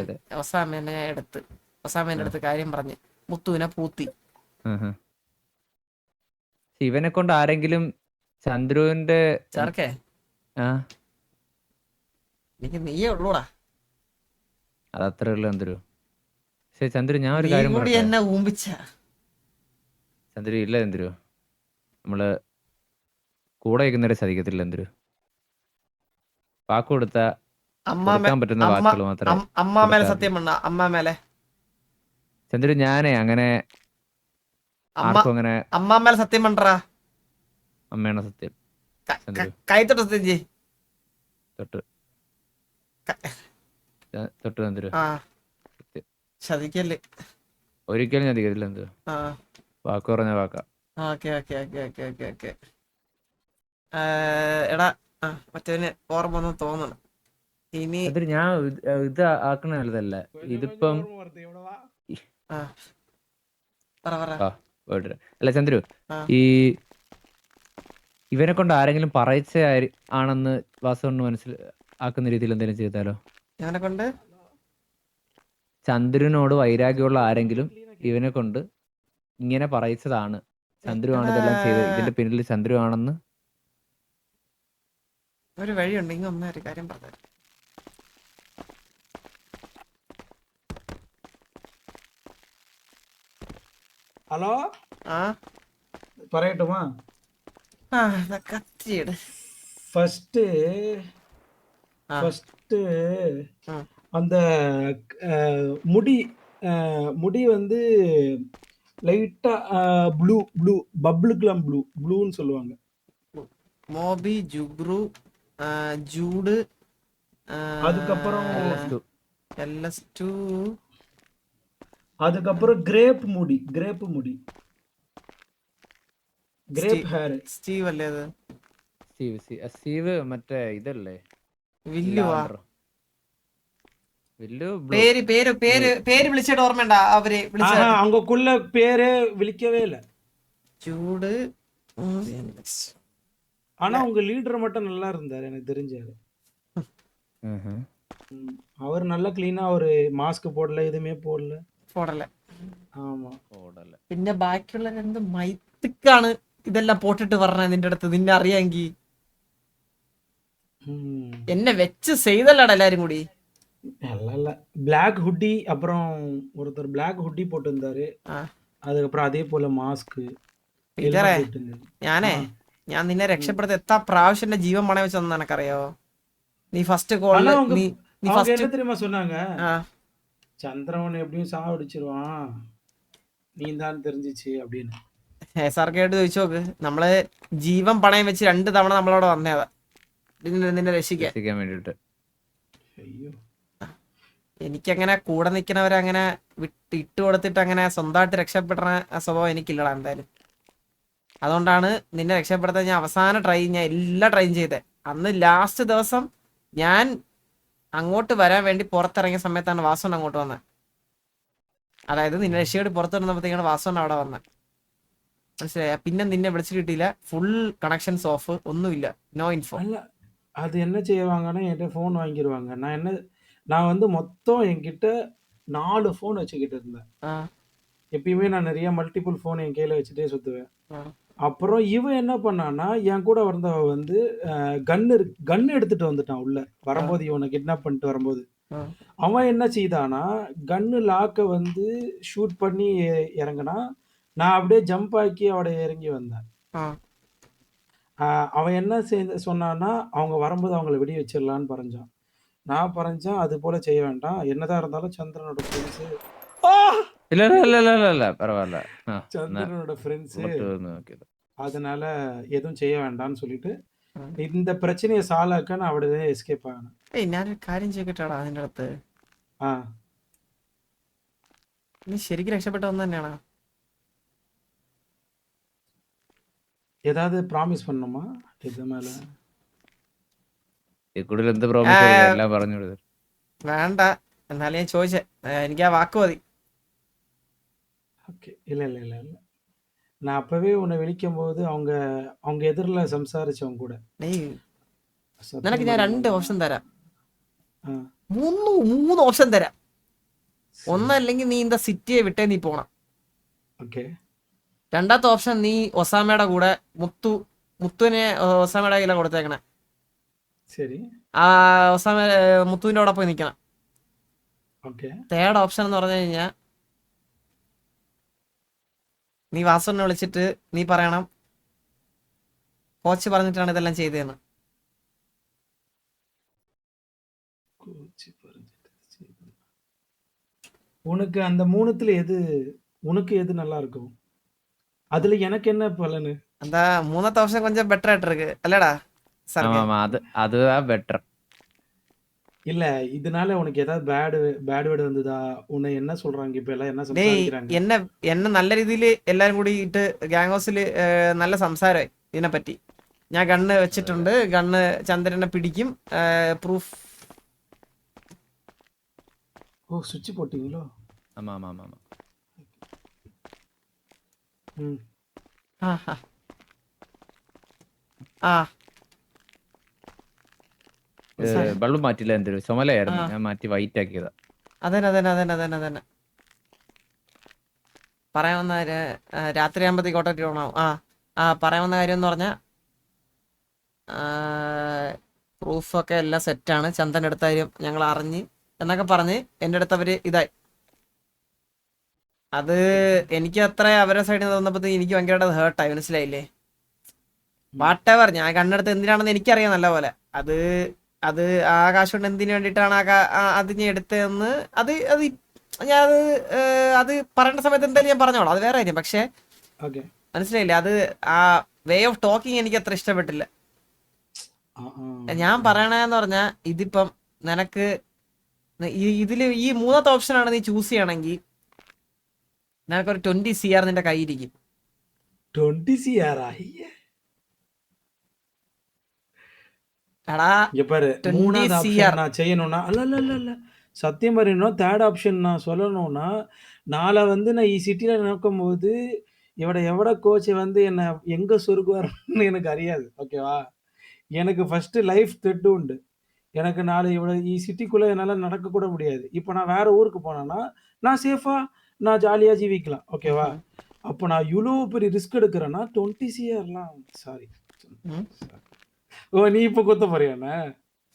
എടുത്ത് ഒസാമേന്റെ അടുത്ത് കാര്യം പറഞ്ഞ് മുത്തുവിനെ പൂത്തി. ഇവനെ കൊണ്ട് ആരെങ്കിലും ചന്ദ്രുവിന്റെ ചേർക്കേ ആ എനിക്ക് നീയേ ഉള്ളൂടാ. അതത്രേ ഉള്ളു ചന്ദ്രു. പക്ഷെ ചന്ദ്രു ഞാൻ ഒരു നീ കാര്യം കൂടി പറയട്ടെ? എന്നെ ഊമ്പിച്ച ചന്ദ്രു ഇല്ല ചന്ദ്രു, നമ്മള് കൂടെ ഇരിക്കുന്നവരെ ചതിക്കത്തില്ല ചന്ദ്രു. വാക്ക് കൊടുത്ത കൊടുക്കാൻ പറ്റുന്ന വാക്കുകൾ മാത്രമേ. അമ്മാമേലെ സത്യം വേണ്ട. അമ്മാമേലെ ചന്ദ്രു ഞാനേ അങ്ങനെ ആർക്കും അങ്ങനെ അമ്മാമേലെ സത്യം വേണ്ടടാ. അമ്മയാണ് സത്യം. ചന്ദ്രു കൈത്തൊട്ട് സത്യം ചെയ്. തൊട്ട് തൊട്ട് ചന്ദ്രു ആ സത്യം. ചതിക്കല്ലേ. ഒരിക്കലും ഞാൻ ചതിക്കത്തില്ല ചന്ദ്രു. ആ വാക്ക് പറഞ്ഞ വാക്കാ. Okay okay okay okay okay okay. എടാ മറ്റവന് ഓർമ്മ ഒന്നും തോന്നണം ഇനി. ചന്ദ്രു ഞാൻ ഇത് ആക്കണ നല്ലതല്ല ഇതിപ്പം. ആ പറ പറ. ആ വേണ്ട. അല്ല ചന്ദ്രു, ആ. ഈ ഇവനെ കൊണ്ട് ആരെങ്കിലും പറയിച്ച ആണെന്ന് വാസുകൊണ്ട് മനസ്സിലാക്കുന്ന രീതിയിൽ എന്തെങ്കിലും ചെയ്താലോ? ഇവനെ കൊണ്ട് ചന്ദ്രനോട് വൈരാഗ്യമുള്ള ആരെങ്കിലും ഇവനെ കൊണ്ട് ഇങ്ങനെ പറയിച്ചതാണ്, ചന്ദ്രു ആണ് ഇതെല്ലാം ചെയ്തത്, ഇതിന്റെ പിന്നിൽ ചന്ദ്രു ആണെന്ന്. ഒരു വഴിയുണ്ട്. ഇങ്ങൊന്നും ഒരു കാര്യം പറഞ്ഞു. ஹலோ ആ പറയட்டுமா? ആ കത്തിയിട്. ஃபர்ஸ்ட் ஆ. ஃபர்ஸ்ட் ஆ. அந்த முடி வந்து லைட்டா ப்ளூ பப்ளுக்குலாம் ப்ளூன்னு சொல்லுவாங்க. മോബി ജുബ്രു ജൂഡ് அதுக்கப்புறம் LS2 அதுக்கப்புறம் கிரேப் முடி கிரேப் ஹேர். സ്റ്റീവ് അല്ലേ അത്? സ്റ്റീവ് മറ്റേ ഇതല്ലേ വില്ലുവാ? വില്ലു പേര് പേര് പേര് പേര് വിളിച്ചിട്ട് ഓർമ്മയുണ്ടാ അവര് വിളിച്ച? அவங்கக்குள்ள பேரே விழிக்கவே இல்ல. ചൂട്. ஆனா உங்க லீடர் மட்டும் நல்லா இருந்தாரு எனக்கு தெரிஞ்சாரு. அவர் நல்லா ക്ലീനാ ஒரு മാസ്ക് போடல, எதுவுமே போடல. ആമാ ഓടല്ല. പിന്നെ ബാക്കിയുള്ള എന്ത് മൈത്തിക്കാണ് ഇതെല്ലാം പോട്ടിട്ട് പറഞ്ഞ നിന്റെ അടുത്ത് നിന്നെ അറിയാമെങ്കിൽ. എന്നെ വെച്ച് ചെയ്തല്ലടാ എല്ലാരും കൂടി. இல்ல பிளாக் ஹுட்டி, அப்புறம் ஒருத்தர் பிளாக் ஹுட்டி போட்டு இருந்தாரு. அதுக்கப்புறம் அதே போல மாஸ்க். ഞാൻ നിന്നെ രക്ഷപ്പെടുത്ത എത്ര പ്രാവശ്യം എന്റെ ജീവൻ പണയം വെച്ചെന്ന് നിനക്കറിയോ? നീ ഫസ്റ്റ് കോൾ നീ என்ன தெரியுமா சொன்னாங்க? சந்திரவன் எப்படியும் சாவடிச்சிருவான், நீ தான் தெரிஞ்சிச்சு அப்படின்னு. സാർക്കായിട്ട് ചോദിച്ചു നോക്ക്. നമ്മള് ജീവൻ പണയം വെച്ച് 2 തവണ നമ്മളവിടെ വന്നേതാ നിന്നെ രക്ഷിക്കാൻ വേണ്ടിട്ട്. എനിക്കങ്ങനെ കൂടെ നിൽക്കുന്നവരങ്ങനെ ഇട്ട് കൊടുത്തിട്ട് അങ്ങനെ സ്വന്തമായിട്ട് രക്ഷപ്പെടുന്ന സ്വഭാവം എനിക്കില്ലടാ എന്തായാലും. അതുകൊണ്ടാണ് നിന്നെ രക്ഷപ്പെടുത്താൻ ഞാൻ അവസാന ഞാൻ എല്ലാം ട്രൈ ചെയ്തേ. അന്ന് ലാസ്റ്റ് ദിവസം ഞാൻ അങ്ങോട്ട് വരാൻ വേണ്ടി പുറത്തിറങ്ങിയ സമയത്താണ് വാസവൻ അങ്ങോട്ട് വന്നത്. അതായത് നിന്നെ രക്ഷയോട് പുറത്തിറങ്ങുമ്പോഴത്തേക്കാണ് വാസവൻ അവിടെ വന്നത്. മനസ്സിലായ? പിന്നെ നിന്നെ വിളിച്ചിട്ട് കിട്ടിയില്ല. ഫുൾ കണക്ഷൻസ് ഓഫ്, ഒന്നുമില്ല, നോ ഇൻഫോ. அல்ல. அது என்ன செய்வாங்கன்னா, என்ட்ட ஃபோன் வாங்கிருவாங்க. நான் வந்து மொத்தம் என்கிட்ட 4 ஃபோன் வச்சுக்கிட்டு இருந்தேன். எப்பயுமே நான் நெறைய மல்டிபிள் ஃபோன் என் கையில வச்சுட்டே சுத்துவேன். அப்புறம் இவன் என்ன பண்ணான்னா, என் கூட வந்தவன் வந்து கன் எடுத்துட்டு வந்துட்டான் உள்ள. வரும்போது இவன கிட்னாப் பண்ணிட்டு வரும்போது. அவன் என்ன செய்தான்னா, கன்னு லாக்க வந்து ஷூட் பண்ணி இறங்குனான். நான் அப்படியே ஜம்ப் ஆக்கி அவட இறங்கி வந்தேன். அவன் என்ன சொன்னான்னா, அவங்க வரும்போது அவங்கள வெடி வச்சிடலான்னு பறஞ்சான். நான் பறஞ்சேன், அது போல செய்ய வேண்டாம். என்னதான் இருந்தாலும் சந்திரனோட ஃப்ரெண்ட்ஸு. இல்ல பரவாயில்ல. சந்திரனோட ஃப்ரெண்ட்ஸு. மட்டும் ஓகே. அதனால எதுவும் செய்ய வேண்டாம்னு சொல்லிட்டு இந்த பிரச்சனையை சால்வ் ஆக்க நான் അവിടെ എസ്കേപ്പ് ആണ്. ഞാനൊരു കാര്യം ചോദിക്കട്ടാടാ അതിൻ്റെ അടുത്ത്. നീ ശരിക്കും രക്ഷപ്പെട്ട ഒന്ന് തന്നെയാണോ? ஏதாவது ப்ராமிஸ் பண்ணணுமா இது மேல? കൂടുതൽ എന്ത് പ്രോമിസ് എല്ലാം പറഞ്ഞു കൊടുത്തു. വേണ്ട, എന്നാലും ഞാൻ ചോദിച്ചേ, എനിക്ക് ആ വാക്ക് മതി. ஓகே. இல்ல நான் அப்பவே உன்னை விളിக்கும் போது அவங்க எதிரில் സംസാരിച്ചവൻ കൂടെ. നിനക്ക് ഞാൻ 2 ഓപ്ഷൻ തരാം, 3 ഓപ്ഷൻ തരാം. ഒന്നല്ലെങ്കിൽ നീ இந்த സിറ്റിയെ വിട്ടേ നീ പോണം. ഓക്കെ. രണ്ടാമത്തെ ഓപ്ഷൻ നീ ഒസാമയുടെ കൂടെ മുത്തുവിനെ ഒസാമയുടെ കയ്യിലാണ് കൊടുത്തേക്കണേ. ശരി. ആ ഒസാമ മുത്തുവിന്റെ കൂടെ പോയി നിക്കണം. ഓക്കെ. തേർഡ് ഓപ്ഷൻ എന്ന് പറഞ്ഞു കഴിഞ്ഞാൽ നീ വാസുവിനെ വിളിച്ചിട്ട് നീ പറയണം കോച്ച് പറഞ്ഞിട്ടാണ് ഇതെല്ലാം ചെയ്തതെന്ന്. உனக்கு அந்த மூணுத்துல உனக்கு எது நல்லா இருக்கும்? அதுல எனக்கு என்ன பலனு? എന്താ മൂന്നാമത്തെ ഓപ്ഷൻ കൊഞ്ചം ബെറ്റർ ആയിട്ട് இருக்கு അല്ലേടാ? அதுதான் பெட்டர். இல்ல இதனால உனக்கு ஏதாவது பேட் வேர்டு வந்ததா? உன்னை என்ன சொல்றாங்க இப்ப எல்லாம்? என்ன ഡേയ് സംസാരിக்கிறாங்க? എന്നെ നല്ല രീതിയിൽ എല്ലാരും കൂടി ഇട്ട് ഗ്യാങ് ഹൗസിൽ നല്ല സംസാരമായി ഇതിനെപ്പറ്റി. ഞാൻ ഗണ്ണ് വെച്ചിട്ടുണ്ട്, ഗണ്ണ് ചന്ദ്രനെ പിടിക്കും, പ്രൂഫ്. ஓ, சுவிட்ச் போட்டீங்களோ? ஆமா. ம். ബൾബ് മാറ്റില്ല, എന്തൊരു ചുമലയായിരുന്നു, ഞാൻ മാറ്റി വൈറ്റ് ആക്കിയതാ. അതന്നെ പറയാൻ വന്ന രാത്രി ആകുമ്പോഴത്തേക്ക് കോട്ടയത്ത് ഓണാവും. പറയാൻ വന്ന കാര്യം എന്ന് പറഞ്ഞാൽ പ്രൂഫൊക്കെ എല്ലാം സെറ്റാണ്, ചന്ദൻ എടുത്ത കാര്യം ഞങ്ങൾ അറിഞ്ഞ് എന്നൊക്കെ പറഞ്ഞ് എൻ്റെ അടുത്ത് അവര് ഇതായി. അത് എനിക്ക് അത്ര അവരുടെ സൈഡിൽ നിന്ന് തോന്നപ്പോഴത്തേക്ക് എനിക്ക് ഭയങ്കരമായിട്ട് ഹേർട്ടായി. മനസ്സിലായില്ലേ? വാട്ടെവർ, ഞാൻ കണ്ണെടുത്ത് എന്തിനാണെന്ന് എനിക്കറിയാം നല്ല പോലെ. അത് ആ കാശ് കൊണ്ട് എന്തിനു വേണ്ടിയിട്ടാണ് അത് ഞാൻ എടുത്തതെന്ന് അത് പറയേണ്ട സമയത്ത് എന്തായാലും ഞാൻ പറഞ്ഞോളാം, അത് വേറെ കാര്യം. പക്ഷെ മനസ്സിലായില്ലേ, അത് ആ വേ ഓഫ് ടോക്കിങ് എനിക്ക് അത്ര ഇഷ്ടപ്പെട്ടില്ല. ഞാൻ പറയണെന്ന് പറഞ്ഞാൽ ഇതിപ്പം നിനക്ക് ഇതില് ഈ മൂന്നാമത്തെ ഓപ്ഷനാണ് നീ ചൂസ് ചെയ്യണമെങ്കിൽ നിനക്കൊരു 20 CR നിന്റെ കയ്യിരിക്കും. 20 CR എടാ, இங்க பாரு, 20 மூணாவது CR ஆப்ஷன் நான் செய்யணும்னா அல்ல சத்தியம் பண்ணணும். தேர்ட் ஆப்ஷன் நான் சொல்லணும்னா, நாளை வந்து நான் சிட்டில நடக்கும்போது எவட கோச் வந்து என்ன எங்க சொருகுவார்னு எனக்கு அறியாது. ஓகேவா? எனக்கு ஃபர்ஸ்ட் லைஃப் த்ரெட் உண்டு. எனக்கு நாளை ഈ சிட்டிக்குள்ள என்னால நடக்க கூட முடியாது. இப்போ நான் வேற ஊருக்கு போனேன்னா நான் சேஃபா நான் ஜாலியா ஜீவிக்கலாம். ஓகேவா? அப்போ நான் இவ்வளோ பெரிய ரிஸ்க் எடுக்கிறேன்னா 20 CRலாம் சாரி. ஓ, நீ இப்போ கொத்த போறியாண்ணே?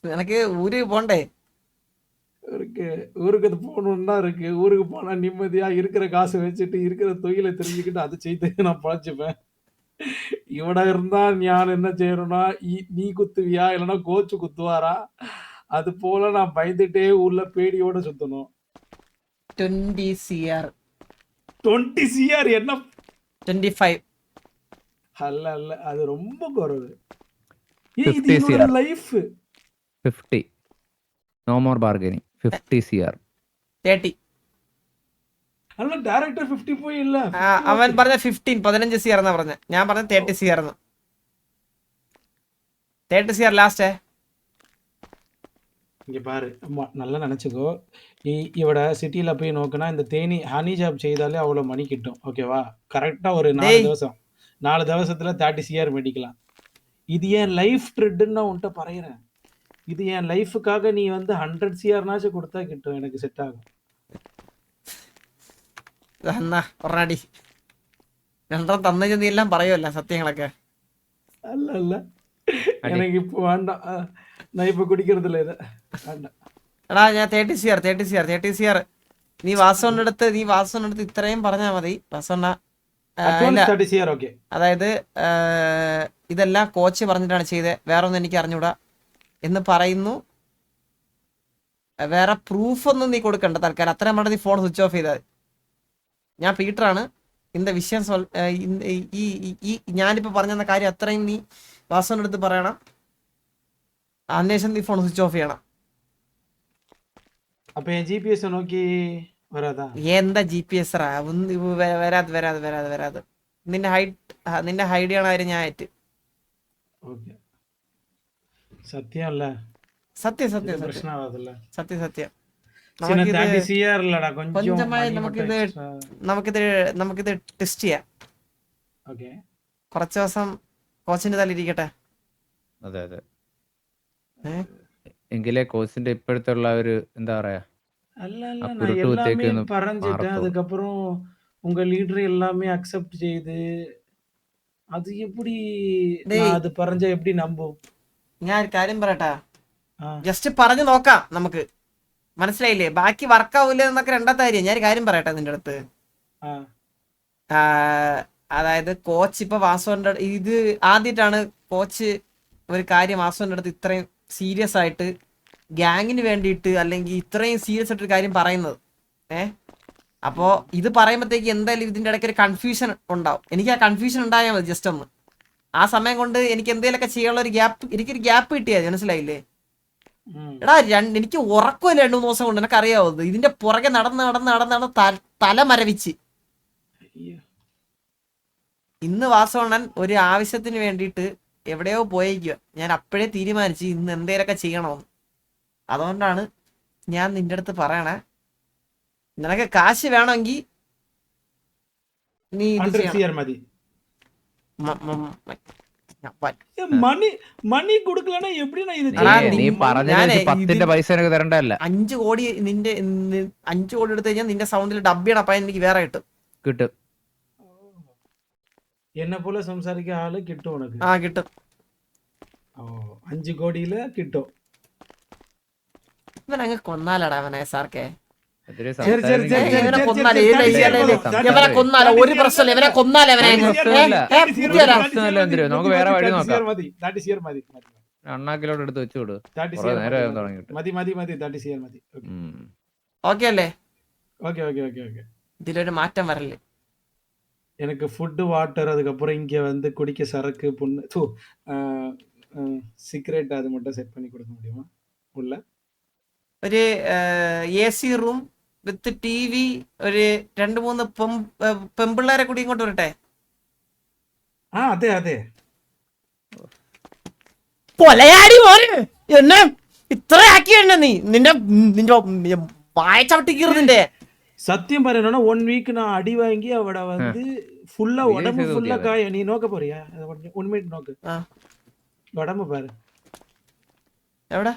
எனக்கு ஊருக்கு போண்டே ஊருக்கு அது போகணுன்னா இருக்கு. ஊருக்கு போனா நிம்மதியா இருக்கிற காசை வச்சுட்டு இருக்கிற தொழிலை தெரிஞ்சுக்கிட்டு அதை செய்து நான் பழச்சுப்பேன். இவட இருந்தா நான் என்ன செய்யணும்னா, நீ குத்துவியா இல்லைன்னா கோச்சு குத்துவாரா, அது போல நான் பயந்துட்டே ஊர்ல பேடியோட சுத்தணும். 20 CR 20 CR என்ன? 25 அல்ல அது ரொம்ப குறைவு. 50 இது CR life 50 no more bargaining. 50 CR 30. അല്ല ഡയറക്ടർ 50 പോയി ഇല്ല. അവൻ പറഞ്ഞ 15 CR എന്നാ പറഞ്ഞ, ഞാൻ പറഞ്ഞ 30 CR എന്ന്. 30 CR ലാസ്റ്റ് இங்க பாரு. நல்லா நினச்சிக்கோ. இவட சிட்டியில் போய் நோக்கினா இந்த தேனி ஹனி ஜாப் செய்தாலே அவ்வளோ மணி கிட்டும். ஓகேவா? கரெக்டாக ஒரு 4 டேய் ദിവസം 4 ദിവസத்தில் 30 CR மேடிக்கலாம். இது என் லைஃப் ட்ரெட்டுன்னு நான் உன்கிட்ட பறையிறேன். இது என் லைஃபுக்காக நீ வந்து 100 CRனாச்சும் கொடுத்தா கிட்டும். எனக்கு செட் ஆகும். എന്നാ പറഞ്ഞാടി രണ്ടെണ്ണം തന്നു നീ എല്ലാം പറയുമല്ല സത്യങ്ങളൊക്കെ. அல்ல அல்ல அடி. எனக்கு இப்போ வேண்டாம். நான் இப்போ குடிக்கிறது இல்லை இதை. வேண்டாம். എടാ ഞാൻ 30 CR നീ വാസവണ്ണടുത്ത് ഇത്രയും പറഞ്ഞാൽ മതി വാസവണ്ണ. Advance 30 CR okay. അതായത് ഇതെല്ലാം കോച്ച് പറഞ്ഞിട്ടാണ് ചെയ്തത്, വേറെ ഒന്നും എനിക്ക് അറിഞ്ഞൂടാ എന്ന് പറയുന്നു. വേറെ പ്രൂഫ് ഒന്നും നീ കൊടുക്കണ്ട തൽക്കാലം. അത്രയും പറഞ്ഞ നീ ഫോൺ സ്വിച്ച് ഓഫ് ചെയ്താൽ. ഞാൻ പീറ്ററാണ്. இந்த விஷயம் ഈ ഞാനിപ്പോൾ പറഞ്ഞെന്ന കാര്യം അത്രയും നീ വാസവൻ്റെ അടുത്ത് പറയണം. അന്വേഷണം നീ ഫോൺ സ്വിച്ച് ഓഫ് ചെയ്യണം. அப்போ என் ஜிபிஎஸ் நோக்கி வராதா? എന്താ GPS വരാതെ നിന്നെ ഹൈഡ് ചെയ്യണ കാര്യം ഞാൻ ആയിട്ട്. ஓகே. சத்தியம் இல்ல? സത്യം பிரச்சனை ஆகாதுல்ல? സത്യം சின்ன 30 CR இல்லடா, கொஞ்சம் கொஞ்சമായി money மட்டும் extra. നമുക്കിത് ടെസ്റ്റ് ചെയ്യാം. ஓகே. കുറച്ച് ദിവസം കോച്ചിന്റെ തലയിരിക്കട്ടെ. അതെ അതെ. ഏ? എങ്കിലേ കോച്ചിന്റെ ഇപ്പോഴത്തെ ഉള്ള ഒരു എന്താ പറയാ அல்ல ആ இல்ல நான் കുരുട്ട് எல்லாமே കുത്തിയൊക്കെ ഒന്ന് பறஞ்சிட்டேன். മാറത്തുള്ളൂ. அதுக்கப்புறம் உங்க லீடர் எல்லாமே அக்செப்ட் செய்து அது எப்படி டேய். நான் அது பறஞ்ச எப்படி நம்பும்? ഞാൻ ഒരു കാര്യം പറയട്ടാ, ஆ, ജസ്റ്റ് പറഞ്ഞു നോക്കാം നമുക്ക്. മനസ്സിലായില്ലേ? ബാക്കി വർക്കാവൂല എന്നൊക്കെ രണ്ടാമത്തെ കാര്യം. ഞാൻ ഒരു കാര്യം പറയട്ടെ നിന്റെ അടുത്ത്. ஆ, അതായത് കോച്ച് ഇപ്പൊ വാസുവിന്റെ ഇത് ആദ്യമായിട്ടാണ് കോച്ച് ഒരു കാര്യം വാസുവിന്റെ അടുത്ത് ഇത്രയും സീരിയസ് ആയിട്ട് ഗ്യാങ്ങിന് വേണ്ടിയിട്ട് അല്ലെങ്കിൽ ഇത്രയും സീരിയസ് ആയിട്ടൊരു കാര്യം പറയുന്നത്. അപ്പോ ഇത് പറയുമ്പോഴത്തേക്ക് എന്തായാലും ഇതിന്റെ ഇടയ്ക്ക് ഒരു കൺഫ്യൂഷൻ ഉണ്ടാവും. എനിക്ക് ആ കൺഫ്യൂഷൻ ഉണ്ടായാൽ മതി ജസ്റ്റ് ഒന്ന്. ആ സമയം കൊണ്ട് എനിക്ക് എന്തെങ്കിലുമൊക്കെ ചെയ്യാനുള്ള ഒരു എനിക്കൊരു ഗ്യാപ്പ് കിട്ടിയാൽ മനസ്സിലായില്ലേ? ம். എടാ എനിക്ക് ഉറക്കമില്ല 2-3 ദിവസം കൊണ്ട്. എനിക്ക് അറിയാവോ ഇതിന്റെ പുറകെ നടന്ന് തല മരവിച്ച്. ஐயோ. ഇന്ന് വാസവണ്ണൻ ഒരു ആവശ്യത്തിന് വേണ്ടിയിട്ട് എവിടെയോ പോയേക്കുക. ഞാൻ അപ്പോഴേ തീരുമാനിച്ചു ഇന്ന് എന്തേലൊക്കെ ചെയ്യണമെന്ന്. അതുകൊണ്ടാണ് ഞാൻ നിന്റെ അടുത്ത് പറയണേ, നിനക്ക് കാശ് വേണമെങ്കിൽ നീ ഇത് 100 ചെയ്യണം. CR മതി. മണി കൊടുക്കലன்னா எப்படி நான் இது എടാ, നീ പറഞ്ഞ ഞാനേ 10ന്റെ പൈസ എനിക്ക് തരണ്ടല്ല. 5 കോടി 5 കോടി എടുത്തു കഴിഞ്ഞാൽ നിന്റെ സൗണ്ടിൽ ഡബ് ചെയ്യണം. അപ്പൊ എനിക്ക് വേറെ കിട്ടും. കിട്ടും. என்ன போல സംസാരിക്കാൻ ആള് കിട്ടും ഉനക്ക്? ആ കിട്ടും. ഓ 5 കോടിയില് കിട്ടും. ഇവനങ്ങ് കൊന്നാലടാ അവനെ സാർക്കെ. അതൊരു ശരി, ശരി, ശരി, ശരി, ഇവനെ ശരി, കൊന്നാലേ ശരി, ഇവനെ ശരി, ഇവനെ ശരി, കൊന്നാലോ ഒരു പ്രശ്നമില്ല. ഇവനെ കൊന്നാലേ അവനെ അങ്ങ്. പ്രശ്നമില്ല. പൂത്തിയാലോ? പ്രശ്നമില്ല എന്തിനു? നമുക്ക് വേറെ വഴി നോക്കാം. 30 CR മതി. അണ്ണാക്കിലോട്ട് എടുത്ത് വെച്ചു വിടും. 30 കുറെ CR നേരം തുടങ്ങിയിട്ട്. മതി 30 CR മതി. ഓക്കെ അല്ലേ? ஓகே. ഇതിലൊരു മാറ്റം വരല്ലേ? எனக்கு ஃபுட்டு வாட்டர் அதுக்கப்புறம் இங்கே வந்து குடிக்க சரக்கு புண்ணு சிகரெட் அது மட்டும் செட் பண்ணி கொடுக்க முடியுமா உள்ள? ഒരു AC റൂം വിത്ത് TV, ഒരു 2-3 പെമ്പിള്ളേരെ കൂടി ഇങ്ങോട്ട് വരട്ടെ. അതെ കൊലയാടി മോനെ, എന്നെ ഇത്ര ആക്കിയ നീ നിന്റെ വായ ചവിട്ടിക്കീറുന്നിന്റെ. சத்தியம் പറയണോ 1 வீக் நான் அடி வாங்கி அவட வந்து ஃபுல்லா உடம்பு ஃபுல்லா காய. நீ நோக்க போறியா? 1 மினிட் நோக்கு. உடம்பு பாரு. എവിടെ?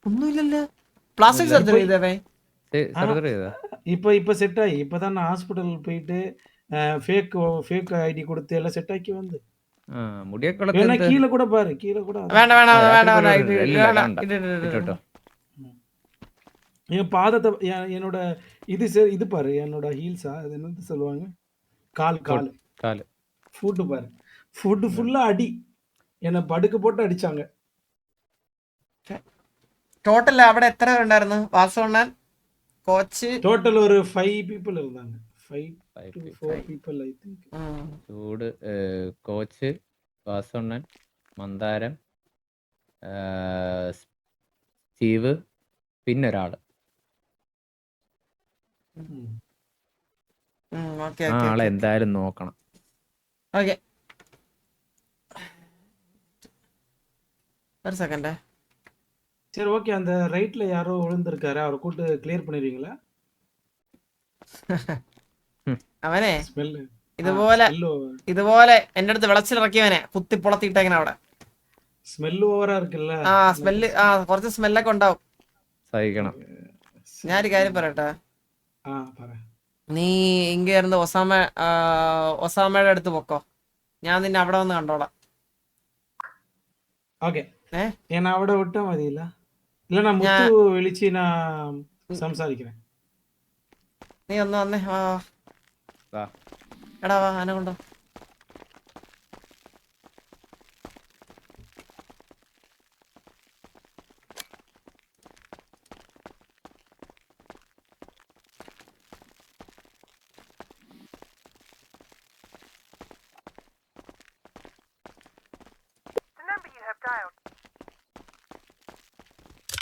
ഒന്നുമില്ലല്ലോ. Plastic surgery ചെയ്തവേ. സർജറി ചെയ്താ? இப்ப செட் ஆகி இப்பதான் நான் ஹாஸ்பிடல் போயிட்டு ஃபேக் ஐடி கொடுத்து எல்லாம் செட் ஆக்கி வந்து മുടിയൊക്കെ கீழே கூட பாரு. கீழே கூட വേണ്ട. என் பாதத்தை என்னோட இது பாரு. என்னோட ஹீல்ஸா அது என்னது சொல்லுவாங்க? கால் ஃபுட்டு பாரு. ஃபுட்டு ஃபுல்லா அடி. என்னை படுக்க போட்டு அடிச்சாங்க. ടോട്ടൽ അവിടെ എത്ര ഉണ്ടായിരുന്നു? വാസവണ്ണൻ, കോച്ച്, ടോട്ടൽ ഒരു 5 people இருந்தாங்க. 5 to 4 people I think. ചൂട്, കോച്ച്, വാസവണ്ണൻ, മന്ദാരം, സ്റ്റീവ്, പിന്നെ ഒരാള്. ആളെ എന്തായാലും നോക്കണം. ഓക്കെ. ஒரு செகண்ட். சரி ஓகே. அந்த ரைட்ல யாரோ விழுந்திருக்காரு. அவரை கூட்டு கிளியர் பண்ணிடுவீங்களா? അവനെ സ്മെല്ല് ഇതുപോലെ ഇതുപോലെ എന്റെ അടുത്ത് വിളച്ചിലിറക്കിയവനെ കുത്തി പൊളത്തിയിട്ടേങ്ങനെ അവിടെ. സ്മെല്ല് ഓവറാ இருக்குல்ல. ആ സ്മെല്ല്, ആ കുറച്ച് സ്മെല്ലൊക്കെ ഉണ്ടാവും. സഹിക്കണം. ഞാനൊരു കാര്യം പറയട്ടെ. ആ പറ. നീ ഇങ്ങ ഇരുന്ന് ഒസാമയുടെ അടുത്ത് പൊക്കോ, ഞാൻ നിന്നെ അവിടെ വന്ന് കണ്ടോളാം. ഓക്കെ. ഞാൻ അവിടെ വിട്ടാ മതിയില്ല? ഇല്ല ഞാൻ മുത്തു വിളിച്ച് ഞാൻ സംസാരിக்கிறேன். നീ ഒന്ന് വന്നേ. വാ. എടാ വാ, ആന കൊണ്ടോ.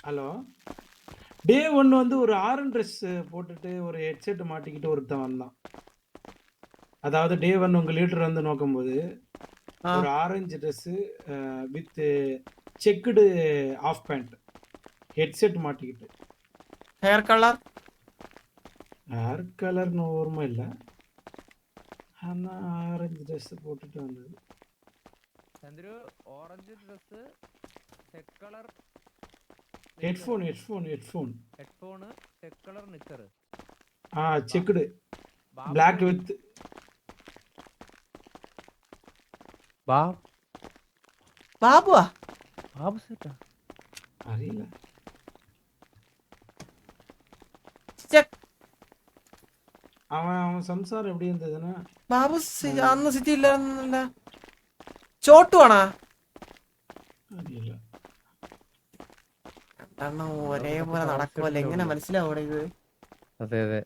ஹலோ. டே 1 வந்து ஒரு ஆரன் ட்ரெஸ் போட்டுட்டு ஒரு ஹெட்செட் மாட்டிக்கிட்டு ஒருத்தன் வந்தான். அதாவது டே 1 உங்க லீடர் வந்து நோக்கும்போது ஒரு orange dress with checked of pant headset மாட்டிக்கிட்டு. ഹെയർ കളർ கலர்னு ஓர்மை இல்லை, ஆனால் ஆரஞ்சு ட்ரெஸ் போட்டுட்டு வந்தது. Chandru orange dress, check colour headphone check colour knicker. ஆ செக்குடு பிளாக் வித் ബാബുവാ? ബാബു സെറ്റാ അറിയില്ല. അവൻ സംസാരം എവിടെ ഇരുന്നதுன்னா ബാബു അന്ന് സിറ്റി ഇല്ല. ചോട്ടു ആണാ? അറിയില്ല. ഒരേപോലെ നടക്കുമല്ലോ, എങ്ങനെ മനസ്സിലാവൂടെ ഇത്? അതെ അതെ.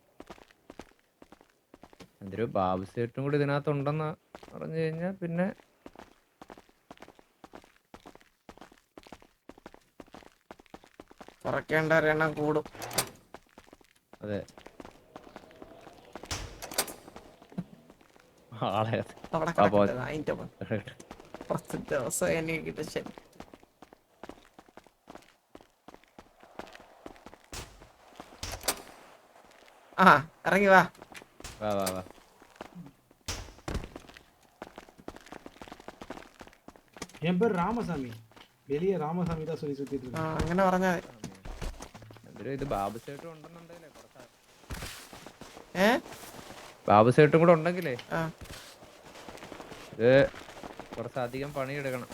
എന്തൊരു ബാബു സേട്ടും കൂടി ഇതിനകത്ത് ഉണ്ടെന്ന് പറഞ്ഞു കഴിഞ്ഞാൽ പിന്നെ കുറയ്ക്കേണ്ട എണ്ണം കൂടും. അതെ. ആളെ അവിടെ കിടക്കട്ടെ, അതിന്റെ കുറച്ച് ദിവസം എനിക്ക് കിട്ടും. ശരി, ആ ഇറങ്ങി വാ. വാ വാ വാ. என் பேர் ராமசாமி. வெளியே ராமசாமி தான் சொல்லி சுத்திட்டு இருக்கேன். അങ്ങനെ പറഞ്ഞാ മതി. എന്തൊരു ഇത് ബാബു സേട്ടും ഉണ്ടെന്നുണ്ടെങ്കിലേ ഏ ബാബു സേട്ടും കൂടെ ഉണ്ടെങ്കിലേ ആ ഇത് കുറച്ചധികം പണിയെടുക്കണം.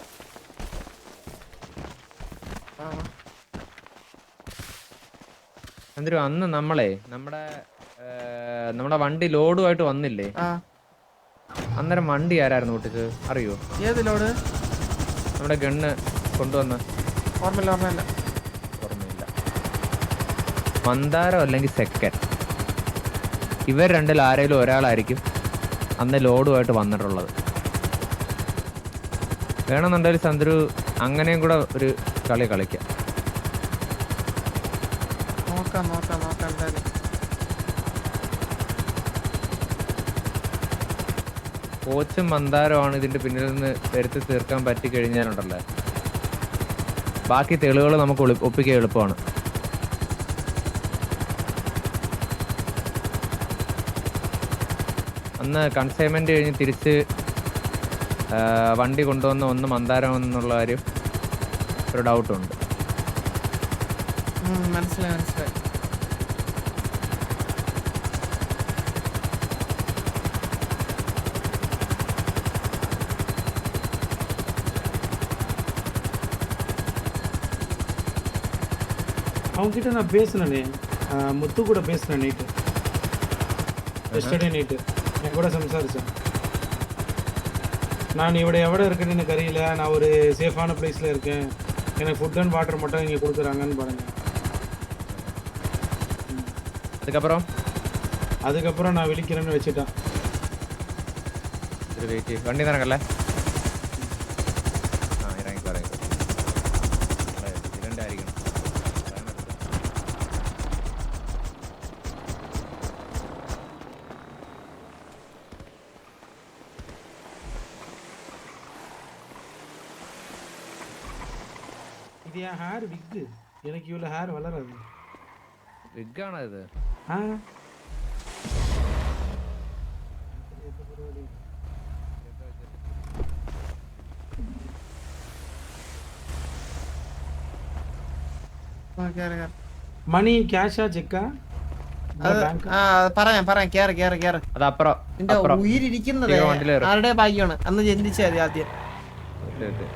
എന്തൊരു അന്ന് നമ്മുടെ വണ്ടി ലോഡുമായിട്ട് വന്നില്ലേ? അന്നേരം വണ്ടി ആരായിരുന്നു ഓട്ടിച്ചത് അറിയോ? ഏത് ലോഡ്? നമ്മുടെ ഗണ്ണ് കൊണ്ടുവന്ന ഓർമ്മയില്ല. മന്ദാരം അല്ലെങ്കിൽ സെക്കൻഡ്, ഇവർ രണ്ടിൽ ആരെങ്കിലും ഒരാളായിരിക്കും അന്ന് ലോഡുമായിട്ട് വന്നിട്ടുള്ളത്. വേണമെന്നുണ്ടെങ്കിൽ ചന്ദ്രു അങ്ങനെയും കൂടെ ഒരു കളി കളിക്കാം. നോക്കാം എന്തായാലും. കോച്ചും മന്ദാരമാണ് ഇതിന്റെ പിന്നിൽ നിന്ന് വരുത്തി തീർക്കാൻ പറ്റിക്കഴിഞ്ഞാലുണ്ടല്ലോ ബാക്കി തെളിവുകൾ നമുക്ക് ഒപ്പിക്കാൻ എളുപ്പമാണ്. അന്ന് കൺസൈൻമെന്റ് കഴിഞ്ഞ് തിരിച്ച് വണ്ടി കൊണ്ടുവന്ന ഒന്ന് മന്ദാരം എന്നുള്ള കാര്യം ഒരു ഡൗട്ടുണ്ട്. മനസ്സിലായി. அவங்ககிட்ட நான் பேசினேனே, முத்து கூட பேசினேன் நைட்டு, எஸ்டர்டே நைட்டு என் கூட സംസാരിച്ചു. நான் ഇവിടെ எവിടെ இருக்குன்னு எனக்கு அறியல, நான் ஒரு சேஃபான பிளேஸில் இருக்கேன், எனக்கு ஃபுட் அண்ட் வாட்டர் மட்டும் இங்கே கொடுக்குறாங்கன்னு பாருங்க. அதுக்கப்புறம் நான் விழிக்கிறேன்னு வச்சுட்டேன். வண்டி தரங்கல்ல இது என் ஹேர் விக்கு. எனக்கு இவ்வளோ ஹேர் வளராது. വിഗാണോ ഇത്? ஆ മണി ക്യാഷാ ചെക്കാ ബാങ്ക്? പറയാം കേറ് അത് അപ്പുറം നിന്റെ അപ്പുറം. ഉയിരിക്കുന്നത് ഈ വണ്ടിയില് കേറ്. ആരുടെ ഭാഗ്യമാണ് അന്ന് ചിന്തിച്ചാൽ മതി ആദ്യം. ഇത്, ഇത്.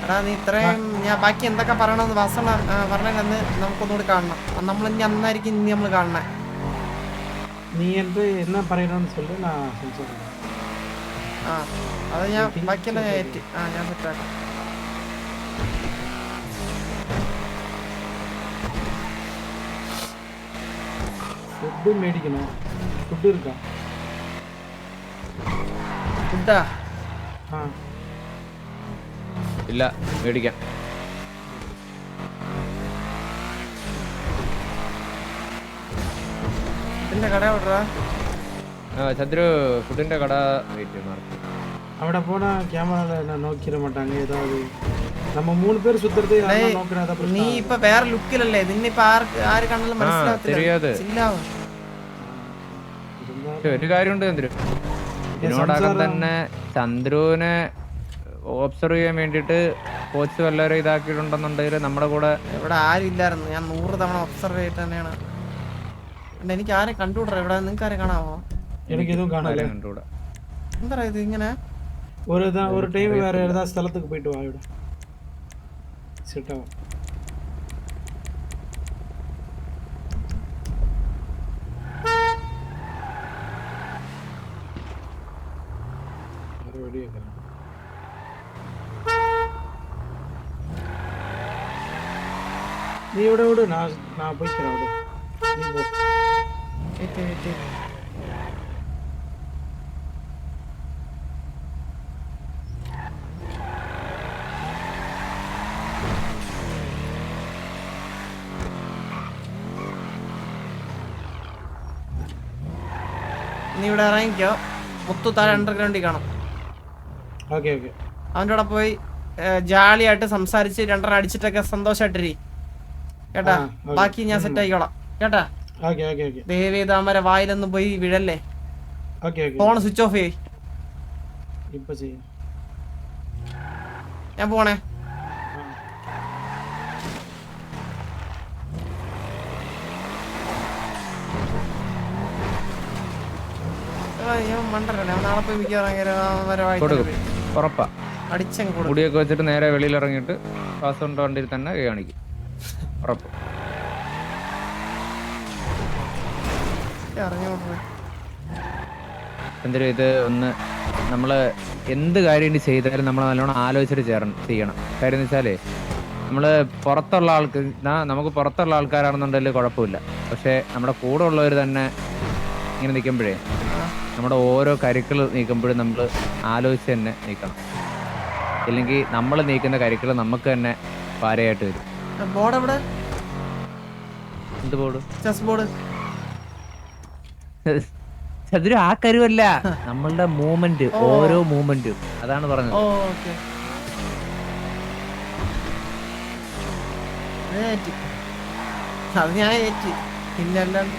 എടാ നീ ഇത്രയും ഞാൻ ബാക്കി എന്തൊക്കെ പറയണമെന്ന് വാസന പറഞ്ഞതെന്ന് നമുക്കൊന്നുകൂടി കാണണം. നമ്മൾ ഇനി അന്നായിരിക്കും ഇനി നമ്മൾ കാണണേ. நீ என்று என்ன പറയണമെന്ന് சொல்லு நான் சொல்றேன். ആ അത് ഞാൻ ബാക്കിയെല്ലാം ഞാൻ ഏറ്റ്. ഞാൻ സെറ്റാക്കാം. ഫുഡ് മേടിക്കണം. ഫുഡ് இருக்கா? ഫുഡാ? ആ ഇല്ല, മേടിക്കാം. ഇതിന്റെ കട എവിടെടാ? ചന്ദ്രു ഫുഡിന്റെ കട വെയിറ്റ് മാർക്ക്. അവിടെ போனா கேமரால என்ன நோக்கிர மாட்டாங்க ஏதாவது. நம்ம மூணு பேர் சுத்துறது யாரா நோக்குறாத നീ பிரச்சனை. ഇപ്പൊ വേറെ ലുക്കിലല്ലേ? നിന്നിപ്പോ ആര് കണ്ടാലും മനസ്സിലാവത്തില്ല. தெரியாது. ചില്ലാവും. പക്ഷെ ഒരു കാര്യമുണ്ട് ചന്ദ്രു, ഇതിനോടകം തന്നെ ചന്ദ്രുവിനെ ഒബ്സർവ് ചെയ്യാൻ വേണ്ടിട്ട് കോച്ച് വല്ലവരും ഇതാക്കിയിട്ടുണ്ടെന്നുണ്ടെങ്കിൽ നമ്മുടെ കൂടെ ഇവിടെ ആരും ഇല്ലായിരുന്നു. ഞാൻ 100 തവണ ഒബ്സർവ് ചെയ്തിട്ട് തന്നെയാണ്. എനിക്ക് ആരെ കണ്ടുകൂടാ ഇവിടെ? നിങ്ങൾക്ക് ആരെ കാണാമോ? எனக்கு எதுவும் காணல. കണ്ടുകൂടാ. എന്താ ഇത് ഇങ്ങനെ? ஒரு டைம் வேற ஏதாவது സ്ഥലத்துக்கு போயிட்டு வா ഇവിടെ. செட் ஆகும். மறுபடியும் கேக்குறேன். നീ ഇവിടെ വിട്, ഞാൻ പോയിக்கிறேன் അവിടെ. നീ പോ. വെയിറ്റ്. നീ ഇവിടെ ഇറങ്ങിക്കോ. മുത്തു താഴെ അണ്ടർഗ്രൗണ്ടിൽ കാണും. Okay okay. അവൻ്റെ കൂടെ പോയി ജാളിയായിട്ട് സംസാരിച്ച് 2 അടിച്ചിട്ടൊക്കെ സന്തോഷമായിട്ടിരി കേട്ടാ. ബാക്കി ഞാൻ സെറ്റ് ആയിക്കോളാം കേട്ടാ. Okay okay okay. ദയവ് ചെയ്ത് അവരെ വായിലൊന്നും പോയി വീഴല്ലേ. Okay okay. Phone switch off ചെയ്യ്. ഇപ്പൊ ചെയ്യാം. ഞാൻ പോണേ. മണ്ടല്ലേ അവൻ നാളെ പോയി കൊടുക്കും, ഉറപ്പാ. അടിച്ചങ്ങ് കൊടുക്കും. മുടിയൊക്കെ വെച്ചിട്ട് നേരെ വെളിയിൽ ഇറങ്ങിയിട്ട് പാസ്പോർട്ട് വണ്ടിയിൽ തന്നെ കൈ കാണിക്കും, ഉറപ്പ്. അറിഞ്ഞോട്ടെ എന്തൊരു ഇത് ഒന്ന് നമ്മൾ എന്ത് കാര്യം ഇനി ചെയ്താലും നമ്മൾ നല്ലോണം ആലോചിച്ചിട്ട് ചെയ്യണം. കാര്യം എന്ന് വെച്ചാലേ നമ്മൾ പുറത്തുള്ള നമുക്ക് പുറത്തുള്ള ആൾക്കാരാണെന്നുണ്ടെങ്കിൽ കുഴപ്പമില്ല. പക്ഷേ നമ്മുടെ കൂടെ ഉള്ളവർ തന്നെ ഇങ്ങനെ നിൽക്കുമ്പോഴേ നമ്മുടെ ഓരോ കരുക്കൾ നീക്കുമ്പോഴും നമ്മൾ ആലോചിച്ച് തന്നെ നീക്കണം. ഇല്ലെങ്കിൽ നമ്മൾ നീക്കുന്ന കരുക്കൾ നമുക്ക് തന്നെ ഭാരയായിട്ട് വരും. ബോർഡ് എവിടെ? എന്ത് ബോർഡ്? Chess board. അതൊരു ആ കരുവല്ല, നമ്മളുടെ മൂവ്മെന്റ്, ഓരോ മൂവ്മെന്റും അതാണ് പറഞ്ഞത്. അത് ഞാൻ ഏറ്റി. പിന്നല്ലാണ്ട്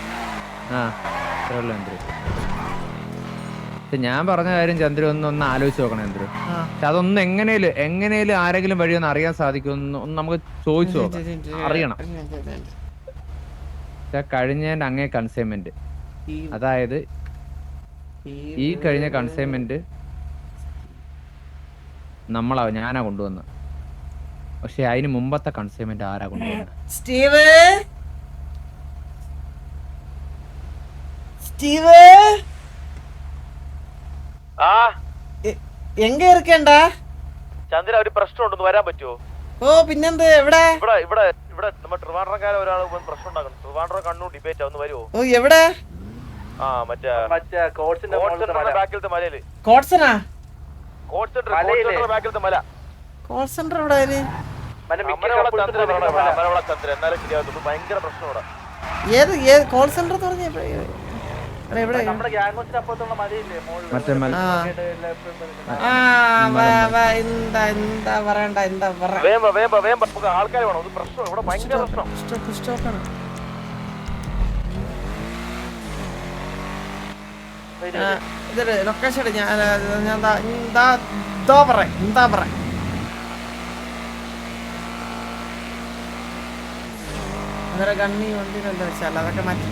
ഞാൻ പറഞ്ഞ കാര്യം ചന്ദ്രു ഒന്ന് ആലോചിച്ച് നോക്കണം ചന്ദ്രു. പക്ഷെ അതൊന്നും എങ്ങനെയും ആരെങ്കിലും വഴിയൊന്നും അറിയാൻ സാധിക്കുമെന്ന് ഒന്ന് നമുക്ക് ചോദിച്ചു നോക്കാം, അറിയണം. കഴിഞ്ഞതിന്റെ അങ്ങേ കൺസൈൻമെന്റ്, അതായത് ഈ കഴിഞ്ഞ കൺസൈൻമെന്റ് ഞാനാ കൊണ്ടുവന്നത്. പക്ഷെ അതിന് മുമ്പത്തെ കൺസൈൻമെന്റ് ആരാ കൊണ്ടുവന്നത്? സ്റ്റീവ് എങ്ക ഇരിക്കണ്ട ചന്ദ്ര, ഒരു പ്രശ്നം ഉണ്ടെന്ന് വരാൻ പറ്റുമോ? ഓ പിന്നെന്ത്? എവിടെ? ഇവിടെ ഇവിടെ നമ്മുടെ ട്രിവാൻഡ്രംകാരെ ഒരാൾ പ്രശ്നം ഉണ്ടാക്കുന്നു. ട്രിവാൻഡ്രം കണ്ണൂർ ഡിബേറ്റ് ഒന്ന് വരുമോ? ഓ എവിടെ? ആ മറ്റേ ബാക്കിലത്തെ മലയില് കോട്സനാ? കോട്ട് സെന്റർ ബാക്കിലത്തെ മല. കോൾ സെന്റർ എവിടെ? ചന്ദ്രൻ എന്നാലും ശരിയാകത്തുള്ളൂ. ഭയങ്കര പ്രശ്നം ഇവിടെ. ഏത് കോൾ സെന്റർ എന്ന് പറഞ്ഞ എവിടെ? മറ്റേ മല എന്താ പറയണ്ട, എന്താ പറയാ, നമുക്ക് ആൾക്കാർ വേണം. ഇത് പ്രശ്നം ഇവിടെ ഭയങ്കര പ്രശ്നം. സ്റ്റോക്കാണ്. ഇതൊരു ലൊക്കേഷൻ ഞാൻ എന്താ പറയാ അന്നേരം കണ്ണി വണ്ടിയിലെന്താ വെച്ചാൽ അതൊക്കെ മാറ്റി.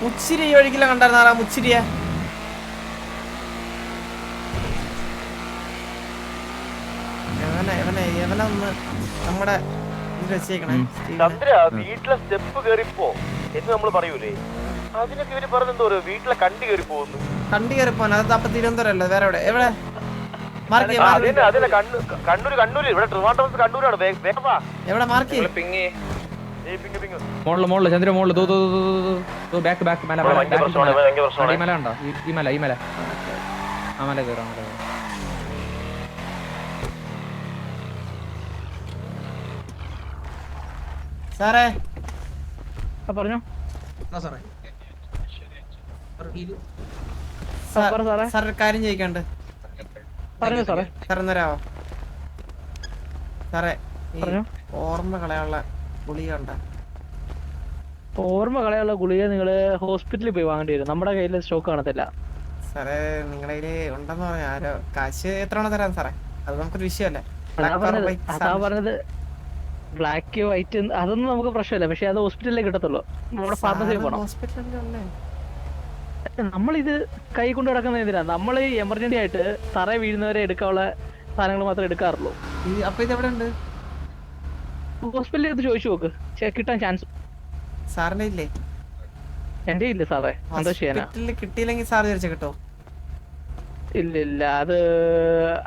മുച്ചിരി ഒഴിക്കില്ല കണ്ടായിരുന്നാ? മുച്ചിരിയ എവനൊന്ന് നമ്മുടെ ഇത് വെച്ചേക്കണേ. ചന്ദ്ര വീട്ടിലെ സ്റ്റെപ്പ് കേറിപ്പോ എന്ന് നമ്മൾ പറയൂലേ, അതിനൊക്കെ ഇവര് പറഞ്ഞെന്തോ വീട്ടിലെ കണ്ടി കയറി പോകുന്നു. കണ്ടി കയറിപ്പോൻ അത് അപ്പൊ തിരുവനന്തപുരം അല്ലേ? വേറെ എവിടെ? എവിടെ മാർക്ക്? കണ്ണൂര് ഇവിടെ ട്രിവാൻഡ്രം കണ്ണൂരാണ്. എവിടെ മാർക്ക്? മോളില് ചന്ദ്ര മോളില് ബാക്ക് മല മല ഉണ്ടോ? ഈ മല ആ മല കയറാം. സാറേ പറഞ്ഞോ സാർ ഒരു കാര്യം ചോദിക്കാണ്ട്. സാർ എന്നരാവോ? സാറേ ഓർമ്മ കളയാനുള്ള ഗുളിക ഉണ്ടോ? ഓർമ്മ കളയുള്ള ഗുളിക നിങ്ങള് ഹോസ്പിറ്റലിൽ പോയി വാങ്ങേണ്ടി വരും. നമ്മുടെ കയ്യിൽ സ്റ്റോക്ക് കാണത്തില്ല. സാറേ നിങ്ങളുടെ കയ്യില് ഉണ്ടെന്ന് പറഞ്ഞ ആരോ കാശ് എത്ര തരാം സാറേ? അത് നമുക്കൊരു വിഷയമല്ലേ? അതാ പറഞ്ഞത് ബ്ലാക്ക് വൈറ്റ് അതൊന്നും നമുക്ക് പ്രശ്നമില്ല. പക്ഷെ അത് ഹോസ്പിറ്റലിലേ കിട്ടത്തുള്ളൂ. നമ്മുടെ ഫാർമസിയിൽ പോകണം. നമ്മളിത് കൈ കൊണ്ട് കിടക്കുന്ന എന്തിനാ? നമ്മൾ എമർജൻസി ആയിട്ട് തറ വീഴുന്നവരെ എടുക്കാനുള്ള സാധനങ്ങൾ മാത്രമേ എടുക്കാറുള്ളൂ. അപ്പൊ ഇത് എവിടെ ഉണ്ട്? ഹോസ്പിറ്റലിൽ ഇത് ചോദിച്ചു നോക്ക്, കിട്ടാൻ ചാൻസ്. സാറിന്റെ ഇല്ലേ? എന്റെ ഇല്ല സാറേ. എന്താ ചെയ്യാനാ? കിട്ടിയില്ലെങ്കിൽ സാർ വിചാരിച്ച കിട്ടോ? ഇല്ല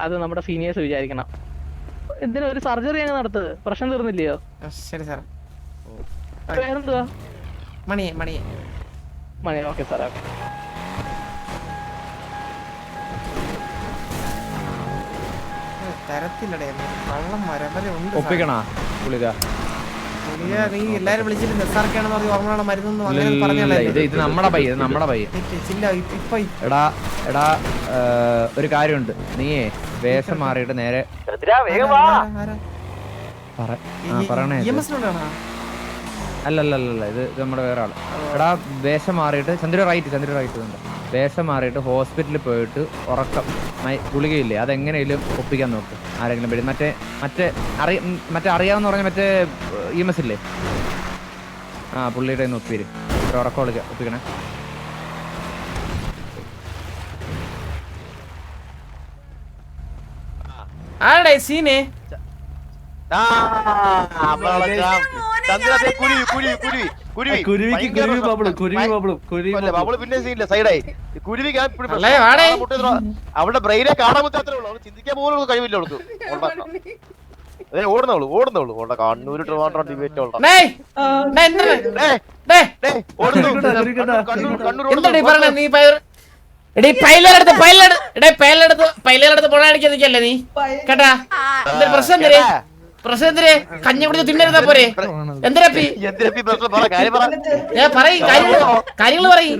അത് നമ്മുടെ സീനിയേഴ്സ് വിചാരിക്കണം. എന്തിനാ ഒരു സർജറി അങ്ങ് നടത്തത്? പ്രശ്നം തീർന്നില്ലയോ? ശരി സാർ. പേരെന്തുവാ? മണി. ഓക്കെ സാറേ. തരത്തില്ലടേ കള്ളം മരവരെ ഉണ്ട്. ഒപ്പിക്കണ ഗുളിക നീ എല്ലാരും വിളിച്ചിട്ട് നിസ്സാർക്കാണെന്ന് പറഞ്ഞ് ഓർമ്മ മരുന്ന് പറഞ്ഞല്ലേ? ഇത് നമ്മുടെ പയ്യ എടാ ഒരു കാര്യമുണ്ട്. നീയേ വേഷം മാറിയിട്ട് നേരെ പറയണേ. അല്ലല്ല ഇത് നമ്മുടെ വേറെ ആള്. എടാ വേഷം മാറിയിട്ട് ചന്ദ്ര റൈറ്റ് വേഷം മാറിയിട്ട് ഹോസ്പിറ്റലിൽ പോയിട്ട് ഉറക്കം ഗുളികയില്ലേ അതെങ്ങനെയും ഒപ്പിക്കാൻ നോക്ക്. ആരെങ്കിലും പേടി മറ്റേ അറിയാവുന്ന പറഞ്ഞ മറ്റേ EMS ഇല്ലേ? ആ പുള്ളിയുടെ ഒപ്പിര് ഉറക്കം ഒപ്പിക്കണേ. ആടെ സീനെ അവളുടെ ബ്രെയിനെ കാണാൻ മാത്രമേ ഉള്ളൂ. അവള് ചിന്തിക്കാൻ പോലും കഴിവില്ല. അവൾക്ക് ഓടുന്നവള് കണ്ണൂര് ട്രിവാൻഡ്രം ഡിബേറ്റ് പൈലെടുത്ത് പൊണാടിക്കാൻ നിൽക്കല്ലേ നീ കേട്ടാ? പ്രശ്നം പ്രശ്നത്തില് കഞ്ഞി കുടിച്ച് തിന്നരുതാ പോരെ? എന്തിനപ്പി പറയും കാര്യങ്ങള് പറയും.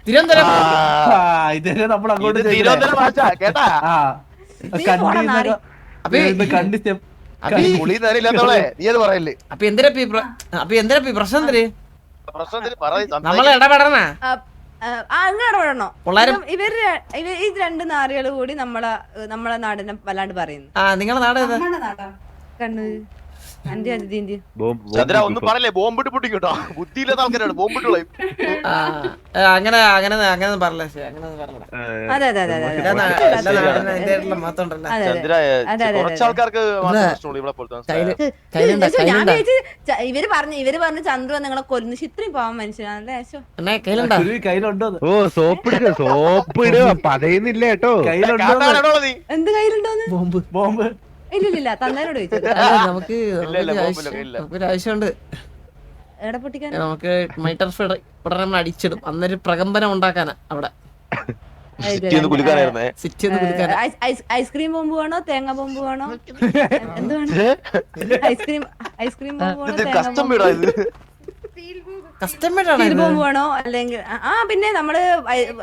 തിരുവനന്തപുരം ഭാഷ കേട്ടാ? അപ്പൊ എന്തിനപ്പി പ്രശ്നത്തില് നമ്മളെ ഇടപെടണ? ഇത് രണ്ട് നാറികള് കൂടി നമ്മളെ നാടിനെ വല്ലാണ്ട് പറയുന്നു. നിങ്ങളെ നാട് കണ്ണൂര്. അന്റെ അതിഥി ചന്ദ്ര ഒന്നും പറയല്ലേ, ബോംബിട്ട് പൊട്ടിക്കട്ടോ. ബുദ്ധിയില്ലാത്ത ആൾക്കാരാണ് ബോംബിട്ടുള്ള. ആ, അങ്ങനെ അങ്ങനെ അങ്ങനെ പറയല അങ്ങനെ പറയല. അതെ അതെ അതെ അതെ എല്ലാ നാടിനും അതിന്റേതായിട്ടുള്ള മഹത്വം ഉണ്ടല്ലോ. അതെ ചന്ദ്ര അതെ, അതെ. കുറച്ച് ആൾക്കാർക്ക് മാത്രമേ പ്രശ്നമുള്ളൂ ഇവിടെ പോലത്തെ. കയ്യിലുണ്ടാ ഞാൻ വിചാരിച്ചു ഇവര് പറഞ്ഞു ചന്ദ്രു നിങ്ങളെ കൊല്ലുന്നു. പക്ഷെ ഇത്രയും പാവം മനുഷ്യനാണല്ലേ. ശോ. എന്നെ കയ്യിലുണ്ടാ? കയ്യിലുണ്ടോ ഓ സോപ്പിടുക പതയുന്നില്ല കേട്ടോ. കയ്യിലുണ്ടോ നീ എന്ത് കയ്യിലുണ്ടോന്ന്? ബോംബ്. ബോംബ് ഇല്ലില്ല തന്നേരോട് ചോദിച്ചത്. അല്ല, നമുക്ക് ഇല്ല, ബോംബില്ല, ഇല്ല. നമുക്കൊരു ആവശ്യമുണ്ട്. എവിടെ പൊട്ടിക്കാൻ? നമുക്ക് മൈറ്റർഫ് ഉടനെ നമ്മൾ അടിച്ചിടും. അന്നൊരു പ്രകമ്പനം ഉണ്ടാക്കാനാ അവിടെ. കുലുക്കാനായിരുന്നേ. സിറ്റി ഒന്ന് കുടിക്കാനാ. ഐസ്ക്രീം ബോംബ് വേണോ തേങ്ങ ബോംബ് വേണോ? എന്ത് വേണം? ഐസ്ക്രീം ബോംബ് വേണോ തേങ്ങ കസ്റ്റം ബോംബ് വീടാ ഇത്. കസ്റ്റം മേഡാണ് സ്റ്റീൽ ബോംബ് വേണോ? അല്ലെങ്കിൽ പിന്നെ നമ്മള്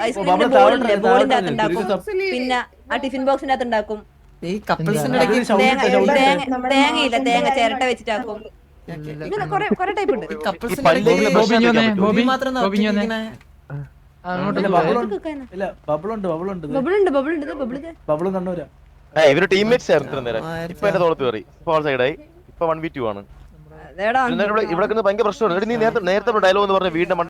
ഐസ്ക്രീമിന്റെ ബോളിന്റെ ബോളിന്റെ അകത്ത് ഉണ്ടാക്കും. പിന്നെ ആ ടിഫിൻ ബോക്സിന്റെ അകത്ത് ഉണ്ടാക്കും. ഈ കപ്പിൾസിന്റെ ഇടയ്ക്ക് തേങ്ങയില്ല, തേങ്ങ ചിരട്ട വെച്ചിട്ടാക്കും. ഇങ്ങനെ കൊറേ ടൈപ്പ് ഉണ്ട്. കപ്പിൾസിന്റെ ഇടയ്ക്ക് ബോബി മാത്രം എന്താ ഒറ്റയ്ക്കിരിക്കണേ? ഇല്ല ബബിളുണ്ട് ബബിളുണ്ട് ബബിളുണ്ട് ബബിളുണ്ട് ബബിള് ബബിളും കണ്ണൂരാ. ഇവര് ടീംമേറ്റ്സ് ആയിരുന്നു ഇത്ര നേരം. ഇപ്പൊ എന്റെ തോളത്ത് കയറി. ഇപ്പൊ സൈഡായി. ഇപ്പൊ 1v2 ആണ്. അതേടാ ഇവിടെ ഭയങ്കര പ്രശ്നമാണ്. നീ നേരത്തെ ഡയലോഗ് എന്ന് പറഞ്ഞ വീടിന്റെ